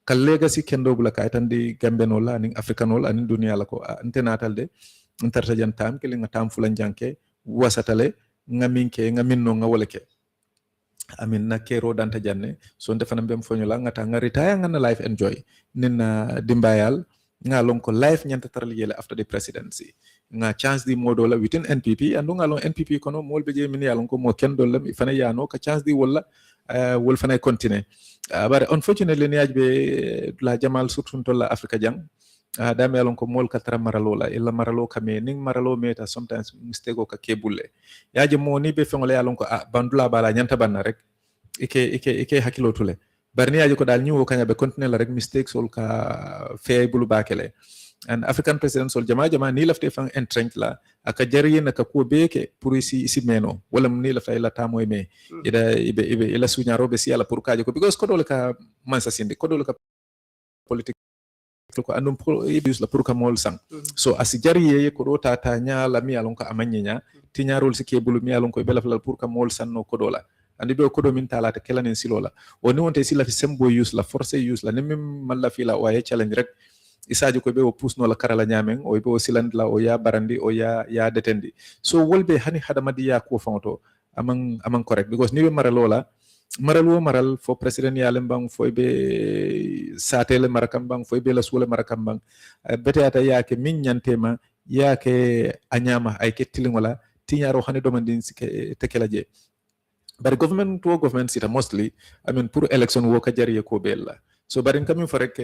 ka legacy kendo bula ka tandi gambe no la ning african no la ning dunia la ko antenatal de interta jantam ke nga tam fulanjanke wasatale ngaminke ngaminno nga woleke amin na kero danta janne so defana mbem fonyola ngata nga retire nga na life enjoy nina dimbayal nga lon ko life nyanta taral yele after the presidency nga chance di modola within NPP andu nga lon NPP kono molbe je min yalon ko mo ken dolam fana yano ka chance di wala wol fana continue but unfortunately ni ajbe la jamal surtout tolla africa jang dame yalon ko mol ka tara maralo la illa maralo kame ning maralo meta sometimes mistake ka kebulle yaje mo ni be fengole yalon ko bandula bala nyanta banna rek ike hakilo tule barni yaje ko dal ñiwo kanya be continue la rek mistakes sol ka feebulu bakele and african president sol jama ni lafte fang entrench la aka jariye naka ko beke pour isi meno wala ni lafta ila tamoy me ida ibe ila suñaro be si ala pour kaje ko because ko dole ka mansa sindi ko dole ka politique ko andum pour ibus la pour ka mol sang so asi jariye ko do tata nya la mi alon ko amanyenya ti ñarol si kebulu mi alon ko be lafla pour ka mol sanno ko dola andi be ko do min talata kelanen silola woni wonte sila fi sembo use la force use la nem malla fi la waye challenge rek isaji ko be o pusno la karala nyamen o be o siland la o ya barandi o ya detendi so wolbe hani hadamadi ya ko fonto amang correct because ni be maralola maral fo president yalem bang fo be satele marakam bang fo be la sule marakam bang betata yake min nyantema yake anyama ay kettilin wala tinyaro hani do mandin tekela je but government sita mostly pour election wo ka jariye ko bella so barin kamin farek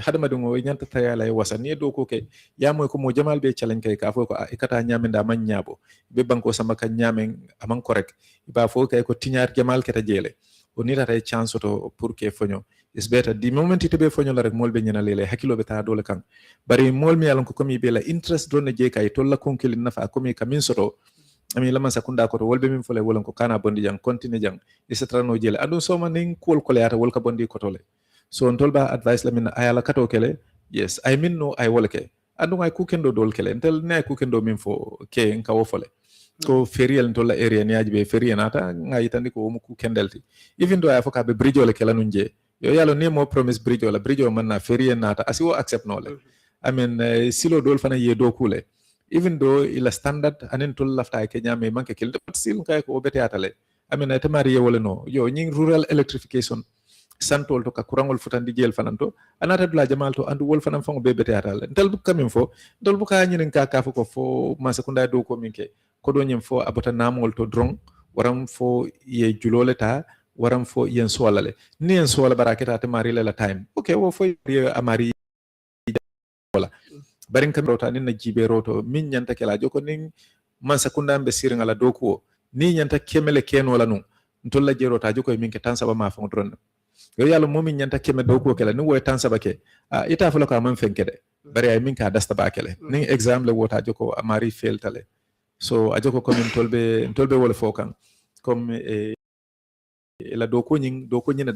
hadama dum o nyanta tayala e wasani do ko ke ya moy ko mo jamal be challenge kay ka fo ko ikata nyamenda man nyabo be banko sama ka nyamen aman correct ba fo kay ko tinyar jamal keta jele o ni tata chance to pour que fonyo is better di moment ite be fonyo la rek molbe nyina lele hakilo be ta dole kan bari mol mi yalon ko komi be la interest don je kay to la konkil nafa komi kamin soto lama sakunda ko to wolbe min fole wolon ko kana bondi jang continue jang isatrano jele adu soma nin kol koleata wol ka bondi ko tole so on tolba advice la min ayala kato kele yes I mean no I wolke adu ngay ku kendo dol kele tel ne ku kendo min fo ke nka wo fole ko feriel tola area ni ajbe ferie nata ngay tandi ko mu ku kendelti even though ay foka be bridge le kala nunje yo yalo ne mo promise bridge man na ferie nata asi wo accept no le silo dol fana ye do kule even though ila standard anen tol lafta ke nyame manke kel but still kay ko bete atale te mari wala no yo ñing rural electrification santol to ka kurangol futandi jel fananto anata dula jamal to andu wol fanan fango be bete atale tel bu kamin fo dol bu ka ñinen ka fo ko fo ma sekunda do ko minke ko do ñem fo abota namol to drong waram fo ye julole ta waram fo yen solale ni en sola baraketa te mari la time okay wo fo ye amari wala barin kam rota nin na jibe roto min nyanta kala joko nin man sakunda be sirin ala doku ni nyanta kemele keno la nun ntolla je rota joko min ke tan saba ma fa dron yo yalla momin nyanta keme doku kala ni woy tan saba ke ita fula ko man fenkede bari ay min ka dasta ba kele nin exam le wota joko amari fail tale so a joko ko min tolbe wala fokan comme la doko nyina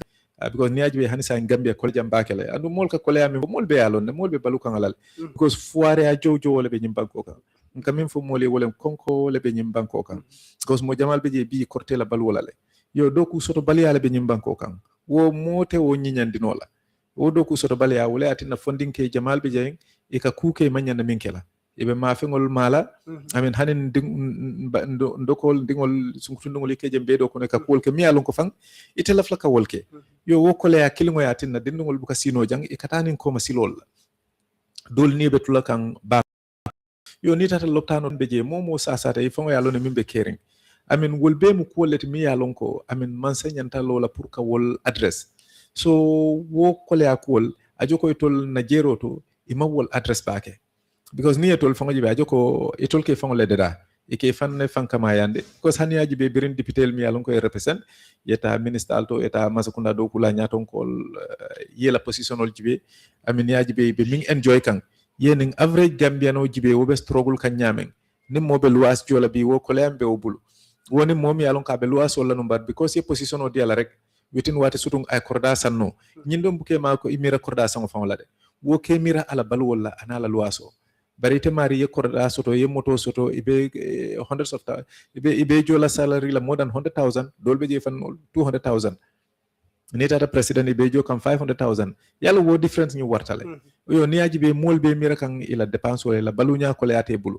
because ni ajbe hani sa Gambia ko jam bakele andu mol ka kole ami mol be alon mol be balu kan alal because foire a jojo wala be nyim banko kan kamin fo mole wala konko le be nyim banko kan because mo jamal be je bi korte la balu wala le yo doku soto bali ala be nyim banko kan wo mote wo nyinyandino la wo doku soto bali ya wala atina funding ke jamal be je e ka kuke manyanda minkela ibe ma fengol mala hanin ndokol dingol sunkutundungol ke jembe do ko ne ka kol ke mi alon ko fang itela flaka wolke yo wokole ya kilingo ya tinna dindungol buka sino jang ikatani ko masilol dol ni be tula kan ba yo ni tata loptano be je momo sasata e fango ya lon mimbe kering wolbe mu koleti mi yalon ko man sanyanta lola pour ka wol address so wokole ya kol ajoko tol na jeroto imawol address baake because ni etol fango jibe ajoko etol ke fango le deda ike fanne fankama yande because haniyaji be birin député mi yalon ko represent yeta ministre alto eta masakunda do kula nyaton ko yela positionol jibe amin yaji be min enjoy kan yenin average gambiano jibe wo be struggle kan nyamen nim mo be luas jola bi wo ko lembe o bulu woni mom yalon ka be luas wala no bad because ye position o diala rek witin wate sutung ay korda sanno nyindom buke ma ko imira korda sango fawlade wo ke mira ala bal wala anala luaso bari te mari ye korda soto ye moto soto ibe hundreds of ibe jola salary la more than 100,000 dolbe je fan 200,000 ni tata president ibe jo kam 500,000 yalla wo difference ñu wartale yo ni aji be mol be mira kan ila dépense wala balunya ko leate bulu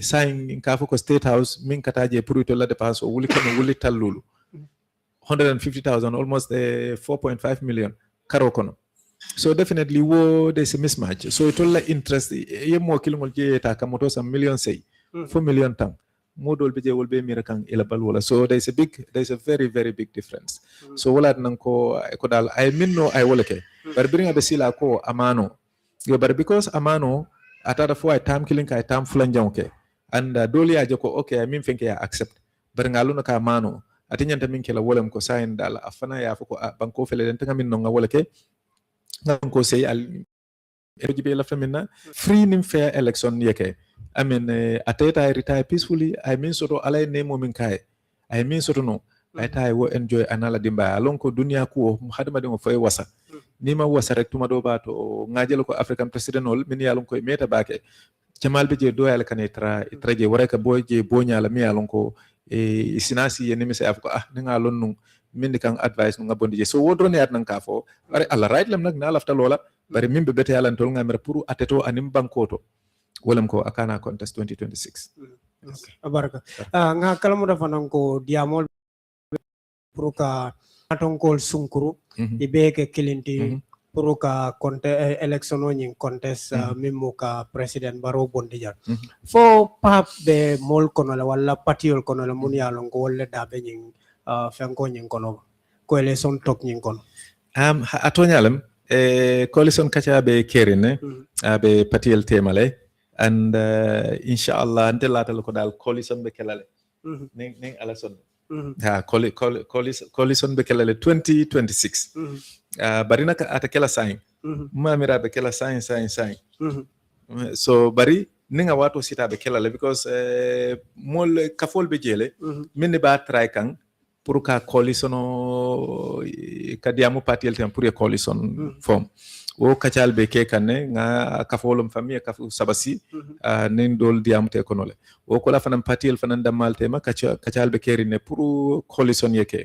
sain ka ko state house min kataje pour to la dépense wuli kan wuli tallulu 150,000 almost 4.5 million karo kono. So definitely there's a mismatch. So it all interest ye mo kilongol je ta kamoto some million say 4 million tang modol be je wol be mirakan ila balwala. So there's a very very big difference. So wala nan ko dal I mean no I wala ke bar biringa be sila ko amano yo bar because amano atata fo ay time killing ka time fulan jonke and doli aje ko okay I mean think ya accept bar ngaluno ka amano atinyanta min kela wolem ko sayin dal afana ya fuko banko fele den tanga min no nga wala ke ngam ko sey al ejibe la femina free nim fair election yeke I mean ateta I retire peacefully I mean soto alay nemo min kai I mean soto no I wo enjoy anala dimba alon ko dunia ko hadama de fay wasa nima wasa rek tuma do ba to ngajelo ko African president ol min yalon ko meta bake jamal be je do yal kan tra je wara ka boje bonya la mi yalon ko sinasi yeni mi say afko nga lonnu min kan advice nga bondi je so wodro ne at nan ka fo bare alla right lam nak na lafta lola bare min be bete yalan tol nga mer pour ateto anim bankoto wolam ko akana contest 2026 okay abaraka nga kalamu dafa nan ko diamol pour ka atonkol sunkuru ibe ke kilinti pour ka election o nyin contest mimo ka president baro bondi jar fo pap be mol kono la wala patiol kono la mun yalon ko wala dabe nyin fenko nyin kono coalition tok nyin kono atonyalam coalition kacha be kerine be patiel temale and inshallah antelata ko dal coalition be kelale ning alason coalition be kelale 2026 bari naka atakela sign mamira be kela sign so bari ninga wato sita be kelale because mol kafol be jele min ba try kan pour ka coalition ka diamu partiel tem pour coalition form o kachal be ke kanne nga kafolum famille kafu sabasi nin dol diamu te konole o ko la fanam partiel fanan damal tema kachal be kerine pour coalition yeke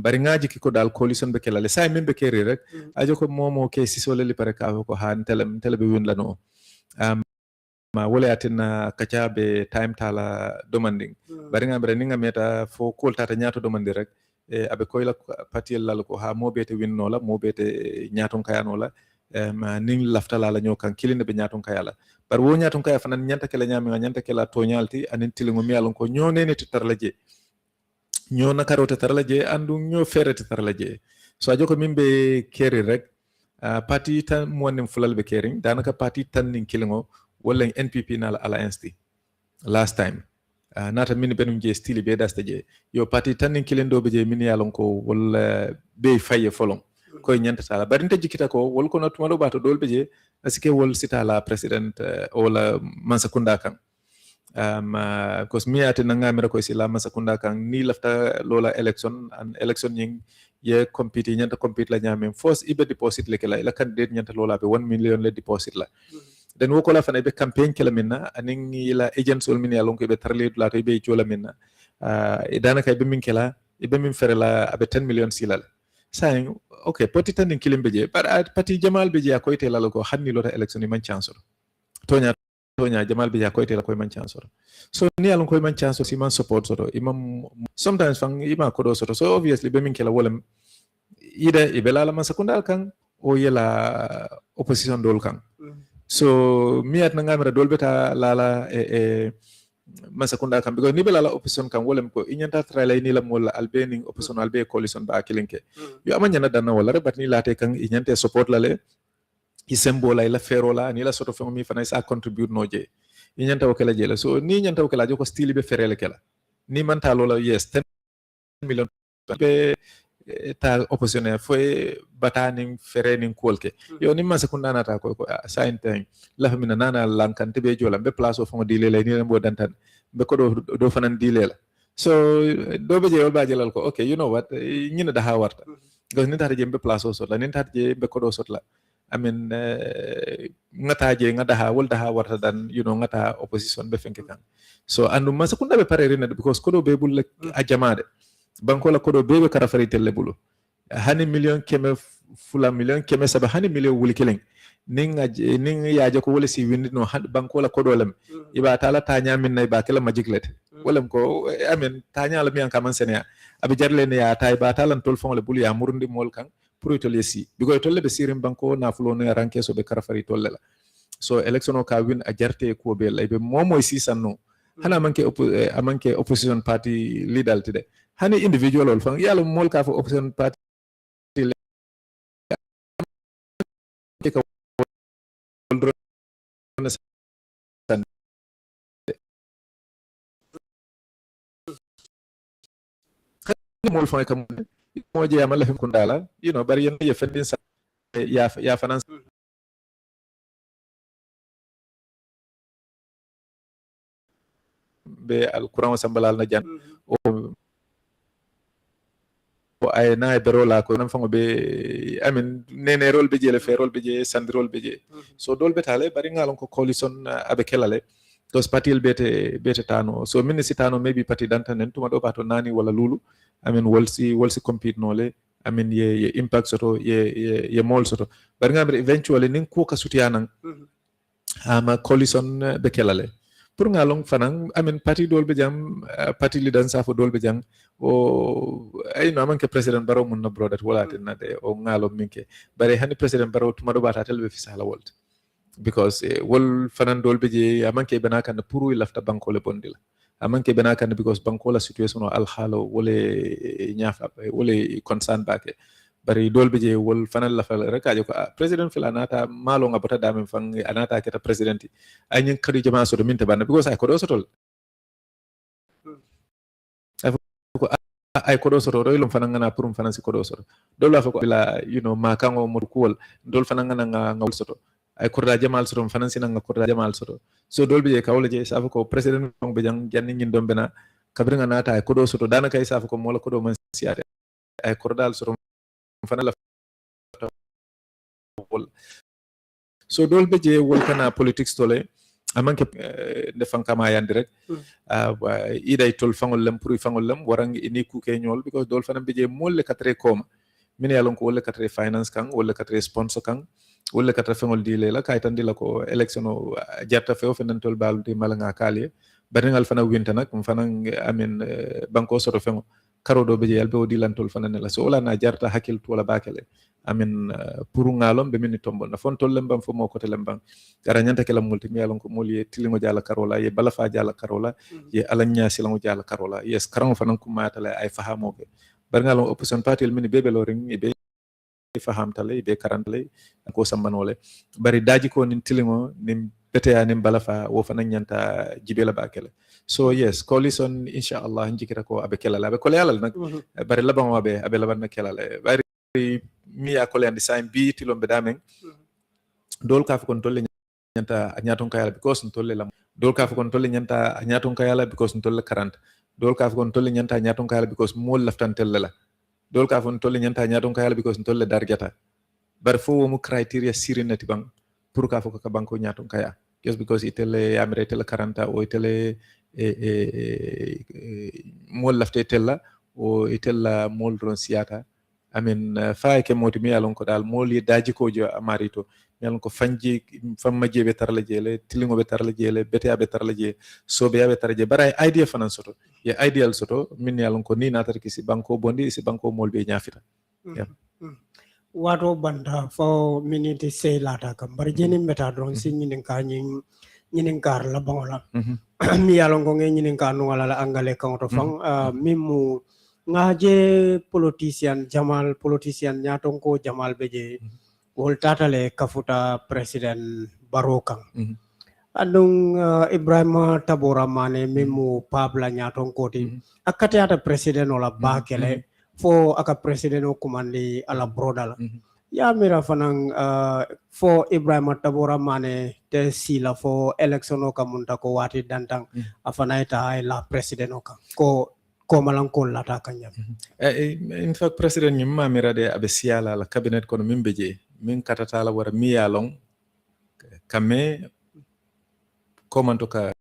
bari ngaji ki ko dal coalition be kelale say min be keri rek ajo ko momo ke sisole li pare ka ko han tele be won lano ma wala atina kacha be time tala demanding bari ngam ninga meta fo kol tata nyato demandi rek abe koyla patiel lal ko ha mobete winnola mobete nyaton kayanola ma ning laftala la nyokan kilinde be nyaton kayala bar wo nyaton kaya fanan nyanta kala nyami nyanta kala to nyalti anin tilingo mi alon ko nyonene to tarlaje nyona karote tarlaje andu nyo ferete tarlaje so ajoko mimbe keri rek parti tan monem fulal be kering danaka parti tan nin kilingo wala NPP na alliance ti last time nata min benum je stili be dasta je yo parti tan nin kilendo be je min yalon ko wala be faye folon koy nyanta sala bari nte jikita ko wol ko not malo bato dolbe je asike wol sita la president wala mansakunda kan cause mi ate nanga mera ko sila mansakunda kan ni lafta lola election ning ye compete nyanta compete la nyame force ibe deposit le kala la candidate nyanta lola be 1 million le deposit la den wokola fana be campaign kala minna anin ila agents wol min yalon ko be tarle la to be jola minna danaka be min kala be min ferela abe 10 million silal saying okay poti tan kilim beje par pati jamal beje ko ite lalo ko hanni lota election man chance tonya jamal beje ko ite la ko man chance so ni yalon ko man chance si man support so imam sometimes fang ima ko do so obviously be min kala wala ida ibela la man sekundal kan o yela opposition dol kan so miat na ngamira dolbeta lala masakunda kam because ni bela la opposition kan wolem ko inyanta trala ni la mola albening opposition albe coalition ba kilinke yo amanya na dana wala rebat ni late kan inyante support lale i sembola ila ferola ni la soto fengo mi fana sa contribute no je ni nyanta o kala jela so ni nyanta o kala joko stili be ferele kala ni manta lola yes 10 million be ta oppositionnaire foi batani fereni kolke yo ni man sekunda nata ko sa inteng la famina nana lankante be jola be place o fongo dile le ni bo dantan be ko do fanan dile la so do be je wol ba jelal ko okay you know what ñina da ha warta because ni tata je be place o sot la ni tata je be ko do sot la I mean ngata je ngada ha wol da ha warta dan you know ngata opposition be fenke kan so andu man sekunda be pareri na because ko do be bul a jamaade banko la kodo bebe kara fari telle bulu hani million keme fula million keme saba hani million wuli keleng ning ya jako wala si windi no banko la kodo lam iba tala tanya min nay ba kala majiklet walam ko amen tanya la mi an kaman senia abi jarle ne ya tay ba talan tol fon le bulu ya murundi mol kan pour to lesi bigo tolle be sirim banko na fulo ne ranke so be kara fari tolle la so election o ka win a jarte ko be lay be momo si sanno hana manke opposition party leader tide hani individual ol fang yalla mol ka fo opposition party ka mol fang kam mo je yamal fim kundala you know bari yen ye fendin sa ya finance be al courant sambalal na jan o ay na bero la ko nam fango be amen nene rol be je le ferol be je sandrol be je so dol betale bari ngalon ko coalition abe kelale those party bete tano so min sitano maybe party dantan en tuma do bato nani wala lulu amen wolsi compete nole amen ye impact soto ye mol soto bari ngamre eventually nin ko ka sutiyanan ama coalition be kelale pour ngalong fanang amen party dolbe jam party leader safo dolbe jam o ay no amanke president baro mun no brodat wala tinade o ngalo minke bare hani president baro tuma do bata telbe fi sala wolt because wol fanan dolbe je amanke bana kan pour lafta banko le bondila amanke bana kan because banko la situation al halo wole nyafa wole concern bake bari dolbe je wol fanan la fal rek ajo ko president fil anata malo ngabata dame fang anata keta presidenti anyin kadi jama so do minte banna because ay ko do sotol ay ko do soto roylum fanan ngana purum fanan si ko do soto dol la fa ko la you know ma kango mo kuwol dol fanan ngana ngawol soto ay korda jamal soto fanan sina nga korda jamal soto so dolbe je kawle je sa fa ko president ngom be jang janni nyin dombe na kabri ngana ta ay ko do soto danaka ay sa fa ko mo la ko do man siate ay kordal soto fanan la so dolbe je wol kana politics tole amanke defan kama yandi rek iday tol fangol lam pour fangol lam warang ini ku ke nyol because dol fanam be je molle katre koma min yalon ko wolle katre finance kan wolle katre sponsor kan wolle katre fangol di lela kay tan di la ko election o jarta few fenan tol balde malanga kaliye baringal fana winta nak fanan amen banko soto fengo karo do be je yalbe o dilantol fanan la so wala na jarta hakil to wala bakele amin pour ngalom be min tombol na fon tollem bam fo mo ko telem gara nyanta kala multi mi yalon ko moli tilingo jala karola ye balafa jala karola ye alanya silango jala karola yes karango fanan ko matale ay fahamo be bar ngalom opposition party min be beloring be faham tale be karantale ko sambanole bari daji ko nin tilingo nim beteya nim balafa wo fanan nyanta jibela bakele so yes coalition inshallah njikira ko abe kelala abe ko yalal nak bari laban wabe abe laban na kelala bari mi ya kole and design bi tilom be damen dol ka ko tolle nyanta nyaton kayala because tolle lam dol ka ko tolle nyanta nyaton kayala because tolle 40 dol ka ko tolle nyanta nyaton kayala because mol laftan telle la dol ka ko tolle nyanta nyaton kayala because tolle dargata bar fo mu criteria sirinati bang pour ka ko ka banko nyaton kaya just because itelle amre telle 40 o itelle mol lafte tella o itella mol ron siata amin faake moti mi yalon ko dal moli daji ko jo amarito mi yalon ko fanji famma jebe tarla jele tilingo be tarla jele bete abe tarla je sobe abe tarla je bara idea fanan soto ye ideal soto min yalon ko ni natar ki si banko bondi si banko molbe nyafita wato banda fo minute say lata kam bar jeni meta don si nyinin ka nyinin kar la bangola mi yalon ko nyinin ka no wala angale kan to fang mimu ngaje politician jamal politician nyaton ko jamal beje wol tatale kafuta president Barokang. Andung Ibrahima Tabora Mane mimu Pabla Nyaton Koti akate ata president ola bakele fo aka president o kumandi ala brodala ya mira fanang fo Ibrahima Tabora Mane te sila fo election o kamunta ko wati dantang afana ita ay la president o ko malankol lata kanyam in fact president nyimma mira de abe siala la cabinet kono min beje min katata la wara miyalong kame komanto ka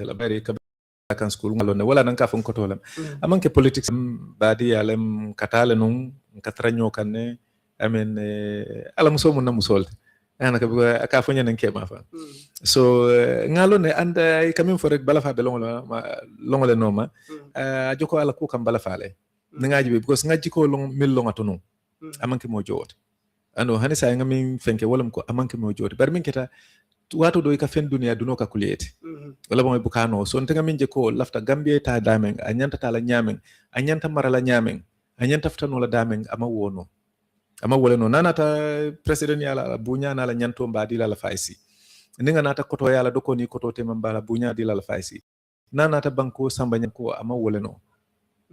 la bari ka kan school ngalone wala nan ka fon ko tolam amanke politics badi alem katale num katranyo kanne amen ala muso mun na musol ana ka fo nyanen ke ma fa so ngalone anda kamin fo rek bala fa be longole noma joko ala ku kam bala faale ngaji be because ngaji ko long mil longato no amanke mo jowot ando hani sa ngamin fenke wala ko amanke mo jowot bar min keta wato do ka fen duniya duno ka kuliyete wala mo bukano so ntenga min je ko lafta gambie ta damen a nyanta tala nyamen a nyanta marala nyamen a nyanta ftano la damen ama wono ama wala no nanata president yala bunya na la nyanto mbadi la faisi ninga nata koto yala doko ni koto te mambala bunya di la faisi nanata banko samba nyanko ama wala no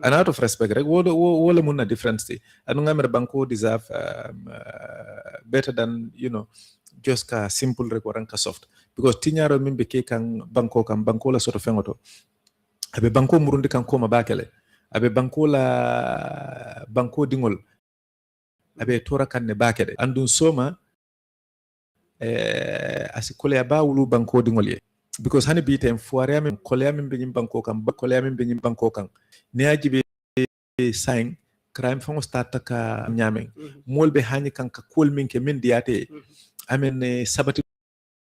an out of respect rek wala mun na difference anu ngamere banko deserve better than just ka simple rek waran ka soft because tinyaro min be ke kan banko la soto fengoto abe banko murundi kan koma bakele abe banko dingol abe tora kan ne bakede andun soma asikole aba wulu banko dingol ye because hani bi tem fuare amen kole amen be nyim banko kan ne ajibe sign crime fon start ka nyamen molbe hani kan ka kol min ke min diate amen sabati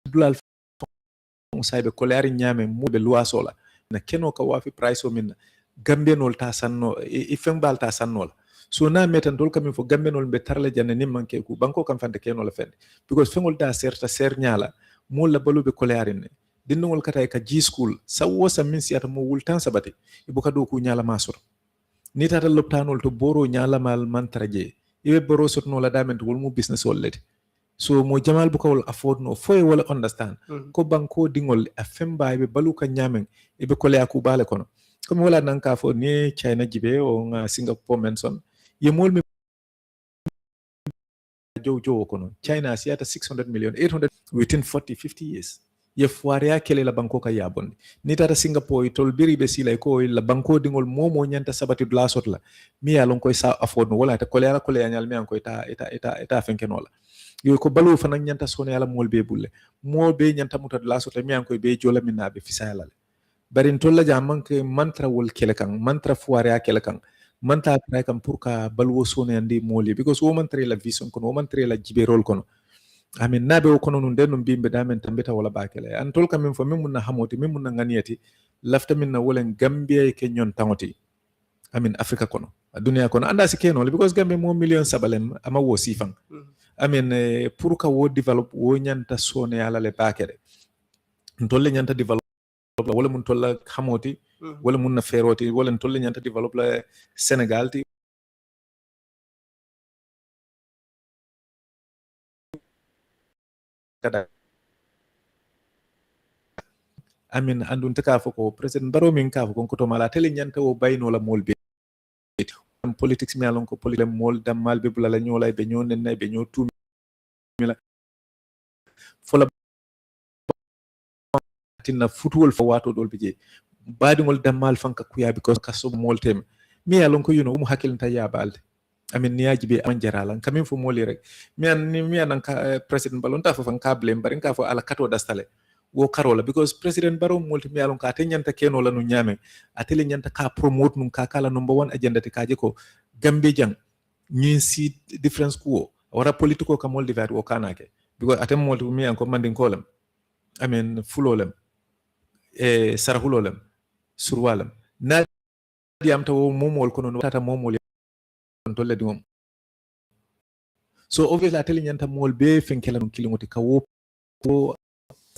dulal fon saybe kolari nyame mobe luasola na keno ka wafi price o min gambe nol ta sanno ifeng bal ta sanno so na metan dol kam fo gambe nol be tarle janne nim manke ku banko kam fande keno la fende because fengol da serta ser nyala mo la balube kolari ne dinnol kata ka G school sawo sa min siata mo wultan sabati ibuka do ku nyala masor ni tata loptanol to boro nyala mal mantraje ibe boro sotno la dament wol mu business wollete so mo jamal bu kawol afford no foy wala understand ko banko dingol a femba be baluka nyamen e be kole akubale kono comme wala nan ka fo ni China jibe o nga Singapore menson ye mol mi jojo kono China siata 600 million 800 within 40-50 years ye foire ya kele la banko ka yabon ni tata Singapore tol biri be sila ko la banko dingol momo nyanta sabati dula sotla mi ya lon koy sa afford no wala ta kole ala kole nyal mi an koy ta fenkenola yo ko balu fanan nyanta sone yala molbe bulle molbe nyanta muta la sota mi an koy be jola minabe fisala barin tolla jamman ke mantra wol kelekan mantra fuare ya kelekan manta try kam pour ka balwo sone andi moli because wo mantra la vision kono wo mantra la jiberol kono amin nabe o kono nun den no bimbe damen tambeta wala bakele an tol kam min fo min munna hamoti min munna nganiyati lafta min na wolen gambia ke nyon tangoti amin afrika kono dunia kono anda si keno because gambia mo million sabalem ama wo sifang amin pour ka wo develop wo nyanta sone ala le bakede ntolle nyanta develop wala mun tolla hamoti wala mun na feroti wala ntolle nyanta develop la Senegal ti kada amin andun taka foko president baro min ka foko ko to mala tele nyanta o bayno la molbe politics mi alon ko politique mol dam malbe bulala nyolay be nyonen nay be nyotu mila fola tinna futwol fo wato dol bije badingol dammal fanka kuya because kaso moltem mi alon ko mu hakilta ya balde amin niyaji be am jaralan kamin fo moli rek mi an ka president balon ta fo fan ka blem barin ka fo ala kato dastale wo karola because president baro molti mi alon ka te nyanta keno la no nyame atele nyanta ka promote num ka kala number 1 agenda te kaje ko gambe jang nyin si difference ko wara politiko ka moldi vat wo kanake because atem molti mi an ko mandin kolam amin fulolem sarahulolem surwalam na diam taw momol kono no tata momol tolle di mom so obviously ateli nyanta mol be fenkela no kilingoti ka wo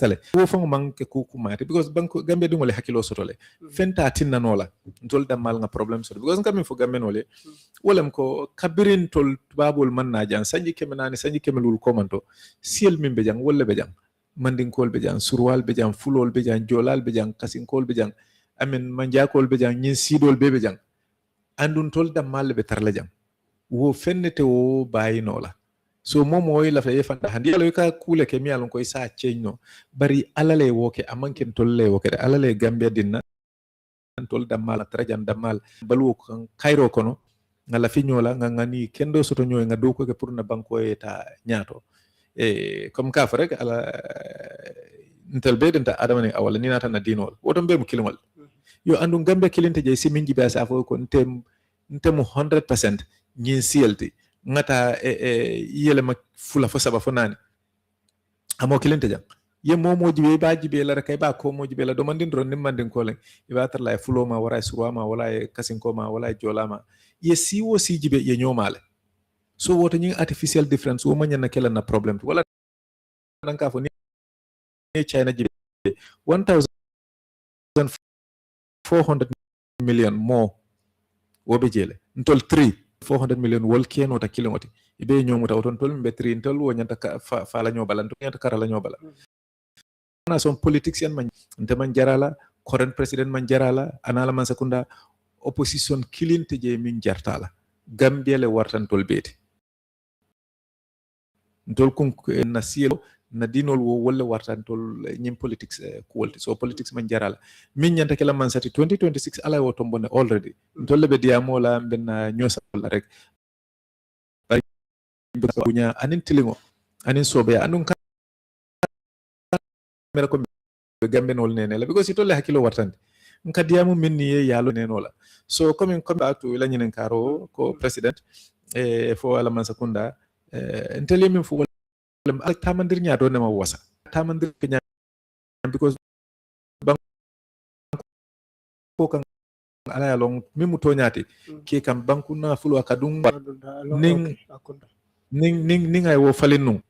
sale wo fon manke ku kumate because banko gambe dum wala hakilo sotole fenta tinna nola tol damal nga problem so because ngam fo gambe nole wolam ko kabirin tol babul man na jan sanji kemenani sanji kemelul komanto siel min be jang wolle be jang mandinkol be jang surwal be jang fulol be jang jolal be jang kasinkol be jang amen manjakol be jang nyin sidol be jang andun tol damal be tarla jang wo fennete wo bayinola so momo way lafta yefanta handi yalo ka kule ke mi alon ko isa chenno bari alale woke amanken tolle woke alale gambia dinna tol damal trajan damal balu kan kairo kono ngala finyola ngani kendo soto nyoy nga do ko ke pour na banko eta nyato e comme ka rek ala ntel bedenta adamani awala ni nata na dinol woto be mu kilimol yo andu gambe kilinte je siminji be sa fo ko ntem 100% nyin CLT ngata yele ma fula fo saba fo nani amo kilinte jam ye momo jibe ba jibe la kay ba ko mo jibe la do mandin ron nim mandin ko len iba tar la fulo ma wara surama wala kasin ko ma wala jolama ye siwo si jibe ye nyomale so woto nyi artificial difference wo manya na kala na problem wala nanka fo ni China jibe 1400 million more wobe jele ntol 400 million wol keno ta kilomoti ibe nyomuta oton tol mbe 3 ntol wo nyanta fa la nyobala ntol nyanta kara la nyobala na son politics yan man nte man jarala current president man jarala anala man sakunda opposition kilinte je min jartala gambia le wartan tol beti ntol kun na sielo na dinol wo wala wartan tol nyim politics quality so politics man jarala min nyanta kala man sati 2026 ala wo tombone already ntol be diamola ben nyosa rek bunya anin tilingo anin sobe anun mera ko gambe nol nene la because itolle hakilo wartande nka diamu minni ye yalo nenola so comme back to la nyinen karo ko president fo ala man sakunda ntele min fo al tamandir nya do ne ma wasa tamandir nya because banko kan ala yalong mimu to nyati ke kam banku na fulo akadum ning ay wo falinu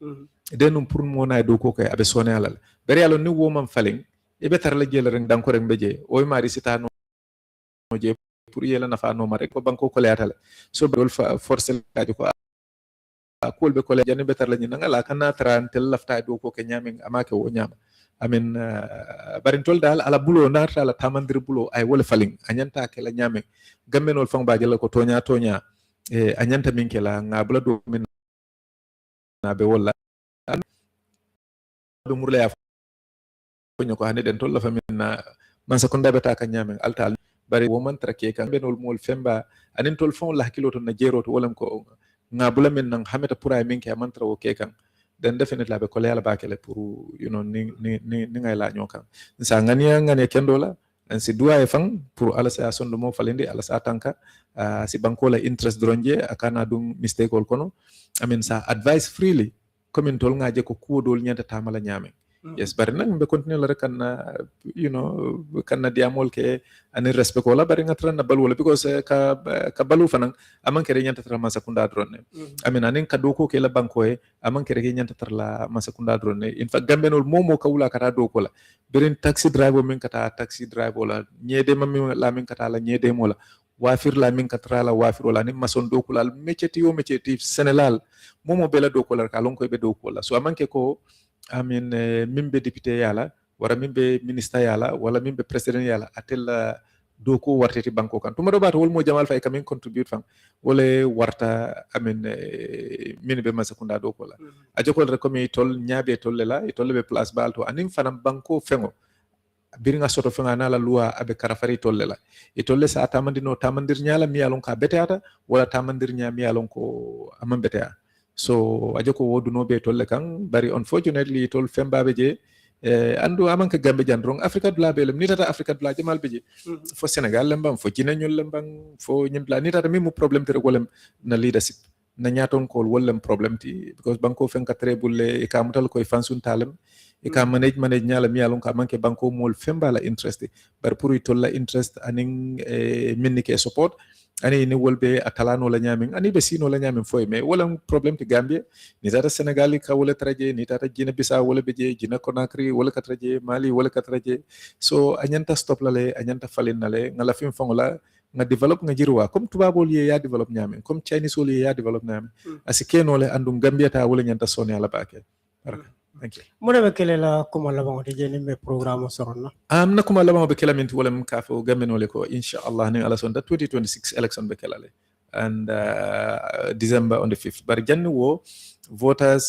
denum pour mo na do ko kay abe sone alal bari yalo ni wo man falin e be tar la jel rek dan ko rek beje o mari sita no je pour yela nafa no mare ko banko ko leatal so be wol forcel kaji ko akol be ko le jani be tar la ni ngala kana trantel lafta do ko ke nyamin amake wo nyama amin barin tol dal ala bulo narta ala tamandir bulo ay wol falin anyanta ke la nyamin gammenol fang ba jela ko tonya anyanta min ke la ngabula do min na be wala do murle ya ko hande den tolla famina man sakunda beta ka nyamen altal bari wo man trake kan benol mol femba anin tol fon la hakilo to na jero to wolam ko ngabula min nang hameta pura min ke man trawo ke kan den definitely be ko leala bakele pour you know ni ngay la nyokan sa ngani kendola en si duwa e fang pour ala sa sondo mo falende ala sa tanka si banko la interest dronje akana dum mistake ol kono amin sa advice freely comme tol ngaje ko kuodol nyanta tamala nyame yes bari nak be continue la rek kan you know kan diamol ke ani respect wala bari ngatra na balu wala because ka balu fanan aman kere nyanta tra masa kunda drone amin anin ka doko ke la banko e aman kere ke nyanta tra la masa kunda drone in fact gambenol momo ka wula kata doko la berin taxi driver min kata taxi driver la nyede mami la min kata la nyede mola wafir la min katra la wafir wala ni mason doko la mecheti senelal momo bela doko la ka lon ko be doko la so aman ke ko amin mimbe député yala wara mimbe ministre yala wala mimbe president yala atella doko warteti banko kan tuma do bata wol mo jamal fay kamin contribute fam wala warta amin min be masakunda doko la ajokol rek komi tol nyaabe tolle la tolle be place balto anin fanam banko fengo biringa soto fenga na la loi abe karafari tolle la tolle sa tamandir nyala mi yalon ka beteata wala tamandir nya mi yalon ko amam betea so ajoko woduno be tolle kan bari unfortunately tol fembabe je andu amanka gambe jandrong africa dula be lem nitata africa dula jamal beje fo senegal lembam fo jinanyol lembam fo nyimla nitata mimu problem tere golem na leadership na nyaton ko wollem problem ti because banko fen ka trebulle e ka mutal ko e fansun talem e ka manage nyala mi yalon ka manke banko mol fembala interest bar pour itolla interest anin minni ke support ani ni wolbe atalano la nyamin ani be sino la nyamin foy mais wala problem ti Gambia ni tata Senegal ka wala traje ni tata Guinea Bissau wala be je Guinea Conakry wala ka traje Mali wala ka traje so anyanta stop la le anyanta falin na le ngala fim fongola nga develop nga jirwa comme tubabol ye ya develop nyamin comme Chinese wol ye ya develop nyamin asikeno le andum Gambia ta wala nyanta soni ala bake baraka thank you mona be kelela kuma labango de jeni me programme soronna na kuma labango be kelaminti wala mkafo gameno le ko inshallah ni ala sonda 2026 election be kelale and December on the 5th bar janni wo voters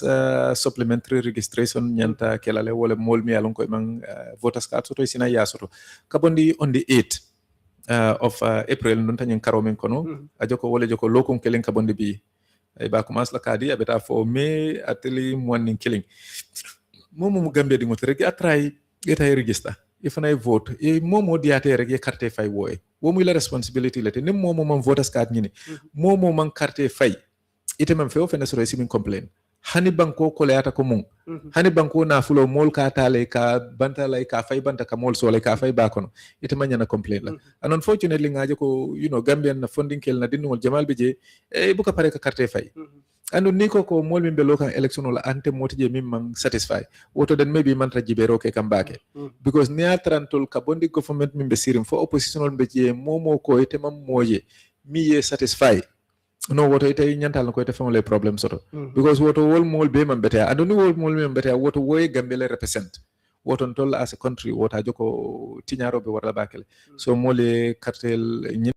supplementary registration nyanta kelale wala molmi alon ko man voters card soto sina ya soto kabondi on the 8th of April non tanyen karomen kono ajoko wala joko lokon kelen kabondi bi ay ba commence la kadi abeta fo me ateli morning killing momo mu Gambia di ngoto rek atray eta register ifana vote e momo diate rek carte fay woy wo muy la responsibility lete nim momo man voters card ñini momo man carte fay ite man fewo fene soro simin complain hani banko ko leata ko mum hani banko na fulo mol ka tale ka banta lay ka fay banta ka mol sole ka fay ba kono ite man ñana complain la and unfortunately ngaje ko Gambian na funding kel na dinol jamal bi je e buka pare ka carte fay andu ni ko mol min be local election wala ante motije min man satisfy woto den maybe man tajibero ke kambake because ne atrantol ka bondi government min be sirim fo oppositional be je momo ko ite mam moje mi ye satisfy no woto ite nyantal ko ite famole problem soto because woto wol mol be man beta andu ni wol mol men beta woto woy Gambia represent woto tol as a country wota joko tinyaro be warla bakele so mole cartel ñi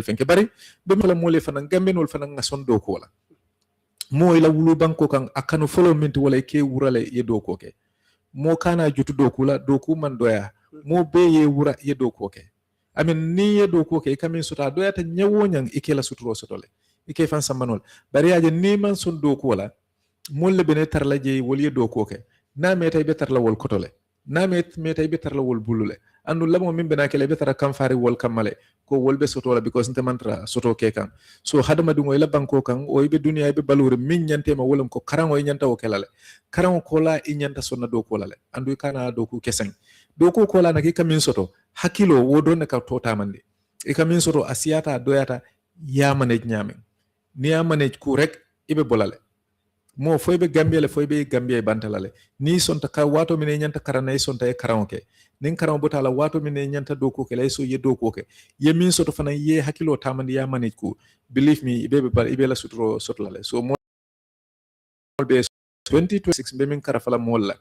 fenke bari be mala mole fanan Gambia nol fanan ngason do ko la moy la wulu banko kan akanu follow minti wala ke wurale ye doko ke mo kana jutu doku la doku man doya mo be ye wura ye doko ke amin ni ye doko ke kamin suta doya ta nyawo nyang ike la suturo sotole ike fan samanol bari aje ni man sun doko la mo le bene tar la je wol ye doko ke na metay be tar la wol kotole na metay be tar la wol bulule andu lamo min bena kele be tar kam fari wol kamale ko wolbe soto la because nte mantra soto ke kan so hadama dungo ila banko kan o ibe dunia ibe balure min nyante ma wolum ko karango nyanta o kelale karango kola i nyanta sonna do kolale andu kana do ku kesen do ko kola na ki kamin soto hakilo wodo ne ka tota mande e kamin soto asiyata doyata ya manage nyamen ni ya manage ku rek ibe bolale mo foybe Gambia le foybe Gambia bantalale ni sonta ka wato mine nyanta karana e sonta e karango ke nin karango botala wato mine nyanta doko ke lay so ye doko ke ye min soto fana ye hakilo tamandi ya manage ku believe me ibe la sutro sotlale so mo be 2026 be min karafala molla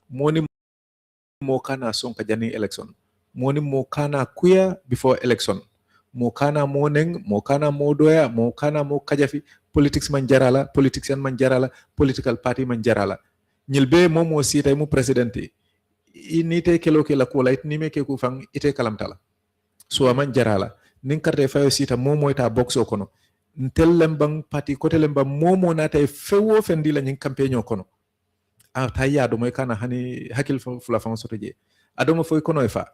moni mo kana son ka jani election moni mo kana kuya before election mo kana mo neng mo kana mo doya mo kana mo kajafi politics man jarala politician man jarala political party man jarala nyilbe mo sita mu presidenti inite kelo ke la ko lait ni me ke ku fang ite kalamtala so man jarala nin carte fayo sita mo ita boxo kono ntellem bang party kote lem bang mo na tay fewo fendi la nyin campaign kono a tayya do moy kana hani hakil fula fang soto je adoma foy kono e fa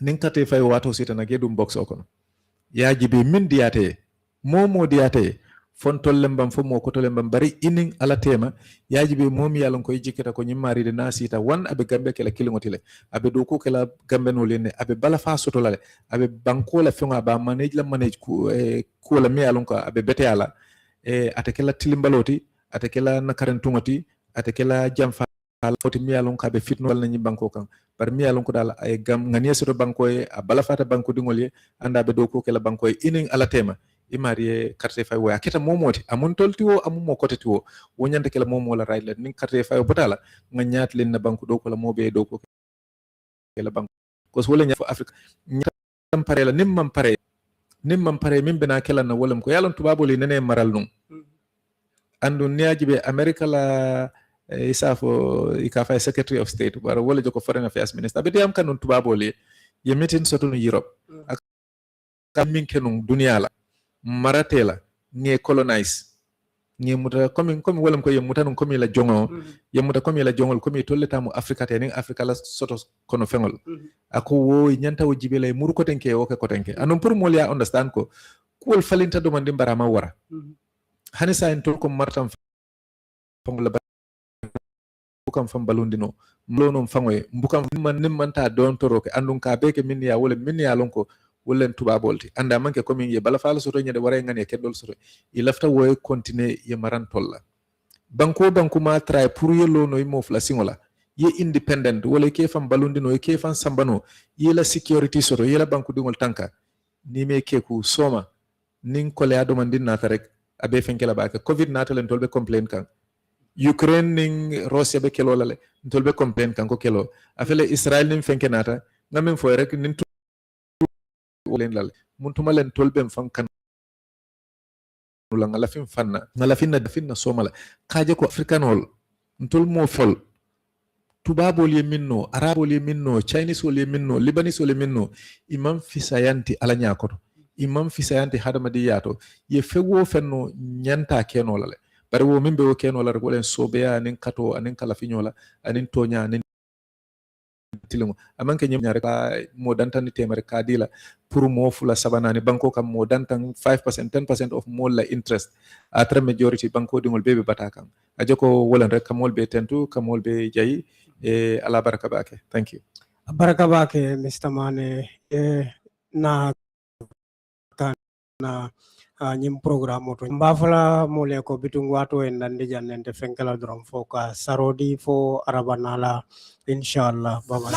nin carte fayo wato sita na gedum boxo kono yajibe min diate mo diate fontol lembam fo mo koto lembam bari inin ala tema yajibe momi yalon ko jikita ko nyimmari de nasita wan abe gambe kala kilingotile abe do ko kala gambe no lenne abe bala fa soto lale abe banko la fenga ba manage la manage ku ko la mi yalon ko abe bete ala atakela tilimbaloti atakela nakarentungoti atakela jamfa foti mi yalon ko abe fitno wala nyi banko kan bar mi yalon ko dal ay gam ngani soto banko e a bala fata banko dingol ye anda be do ko kala banko e inin ala tema imari carte fay wo akita momoti amun tolti wo amun mo kotati wo wonyanta kala momo la rayla nin carte fay botala nga nyaat len na banku do ko la mobe do ko kala banku ko so wala nya afrika nyam pare la nim mam pare min bena kala na wolam ko yalon tubabo li nene maral num andu niaji be america la isafo ikafa secretary of state wala wala joko foreign affairs minister be am kanun tubabo li yemetin soto no europe ak min kenun dunia la maratela nge colonize ngemuta comme walam ko yemuta non comme la jongo yemuta comme la jongol comme tolleta mu afrika te ning afrika la soto kono fengol ako wo nyanta o jibele muru ko tenke o ko tenke anon pour mo ya understand ko wol falinta do mandi barama wara hanisa en tol ko martam fangol bukam fam balundino mlono fangoy bukam man nimmanta don toroke andun ka beke min ya wala min ya lonko wala tuba bolti anda manke ko min ye bala fala soto nyade wara ngane keddol soto i lafta woy continue ye maran tolla banko ma try pour ye lono mo fla singola ye independent wala ke fam balundino ye ke fam sambano ye la security soto ye la banku dingol tanka ni me ke ku soma nin ko le ado mandin nata rek abe fenkela baka covid nata len tolbe complain kan Ukraine ning Russia be kelo lale ntolbe complain kanko kelo afele Israel nim fenke nata ngamen fo rek nin len lale muntuma len tolbe fan kan la ngala fin fanna ngala finna somala kaje ko africanol ntol mo fol tubabol ye minno arabol ye minno chinese wol ye minno libanese wol ye minno imam fisayanti ala nyakoto imam fisayanti hadamadi yato ye fego fenno nyanta keno lale bari wo min be wo keno la rek sobeya anin kato anin kala fiñola anin toña anin tilingo amanke ñem ñare ka mo dantan temere ka dila pour mo fula sabanani banko kam mo dantan 5% 10% of mo la interest atra majority banko dingol bebe batakan ajoko wolan rek kamol be tentu kamol be jayi e ala baraka bake thank you baraka bake Mr. Mane na nyim programme to mbafala mole ko bitung wato en nande jannente fenkala drum fo ka sarodi fo arabanala inshallah baba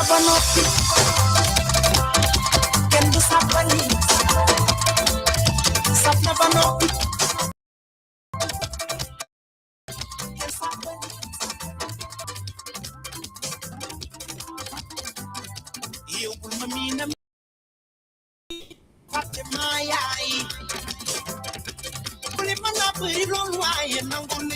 kendu sapali sapna bano eu por mina Fatima yai Kuli mana beri long waye nangun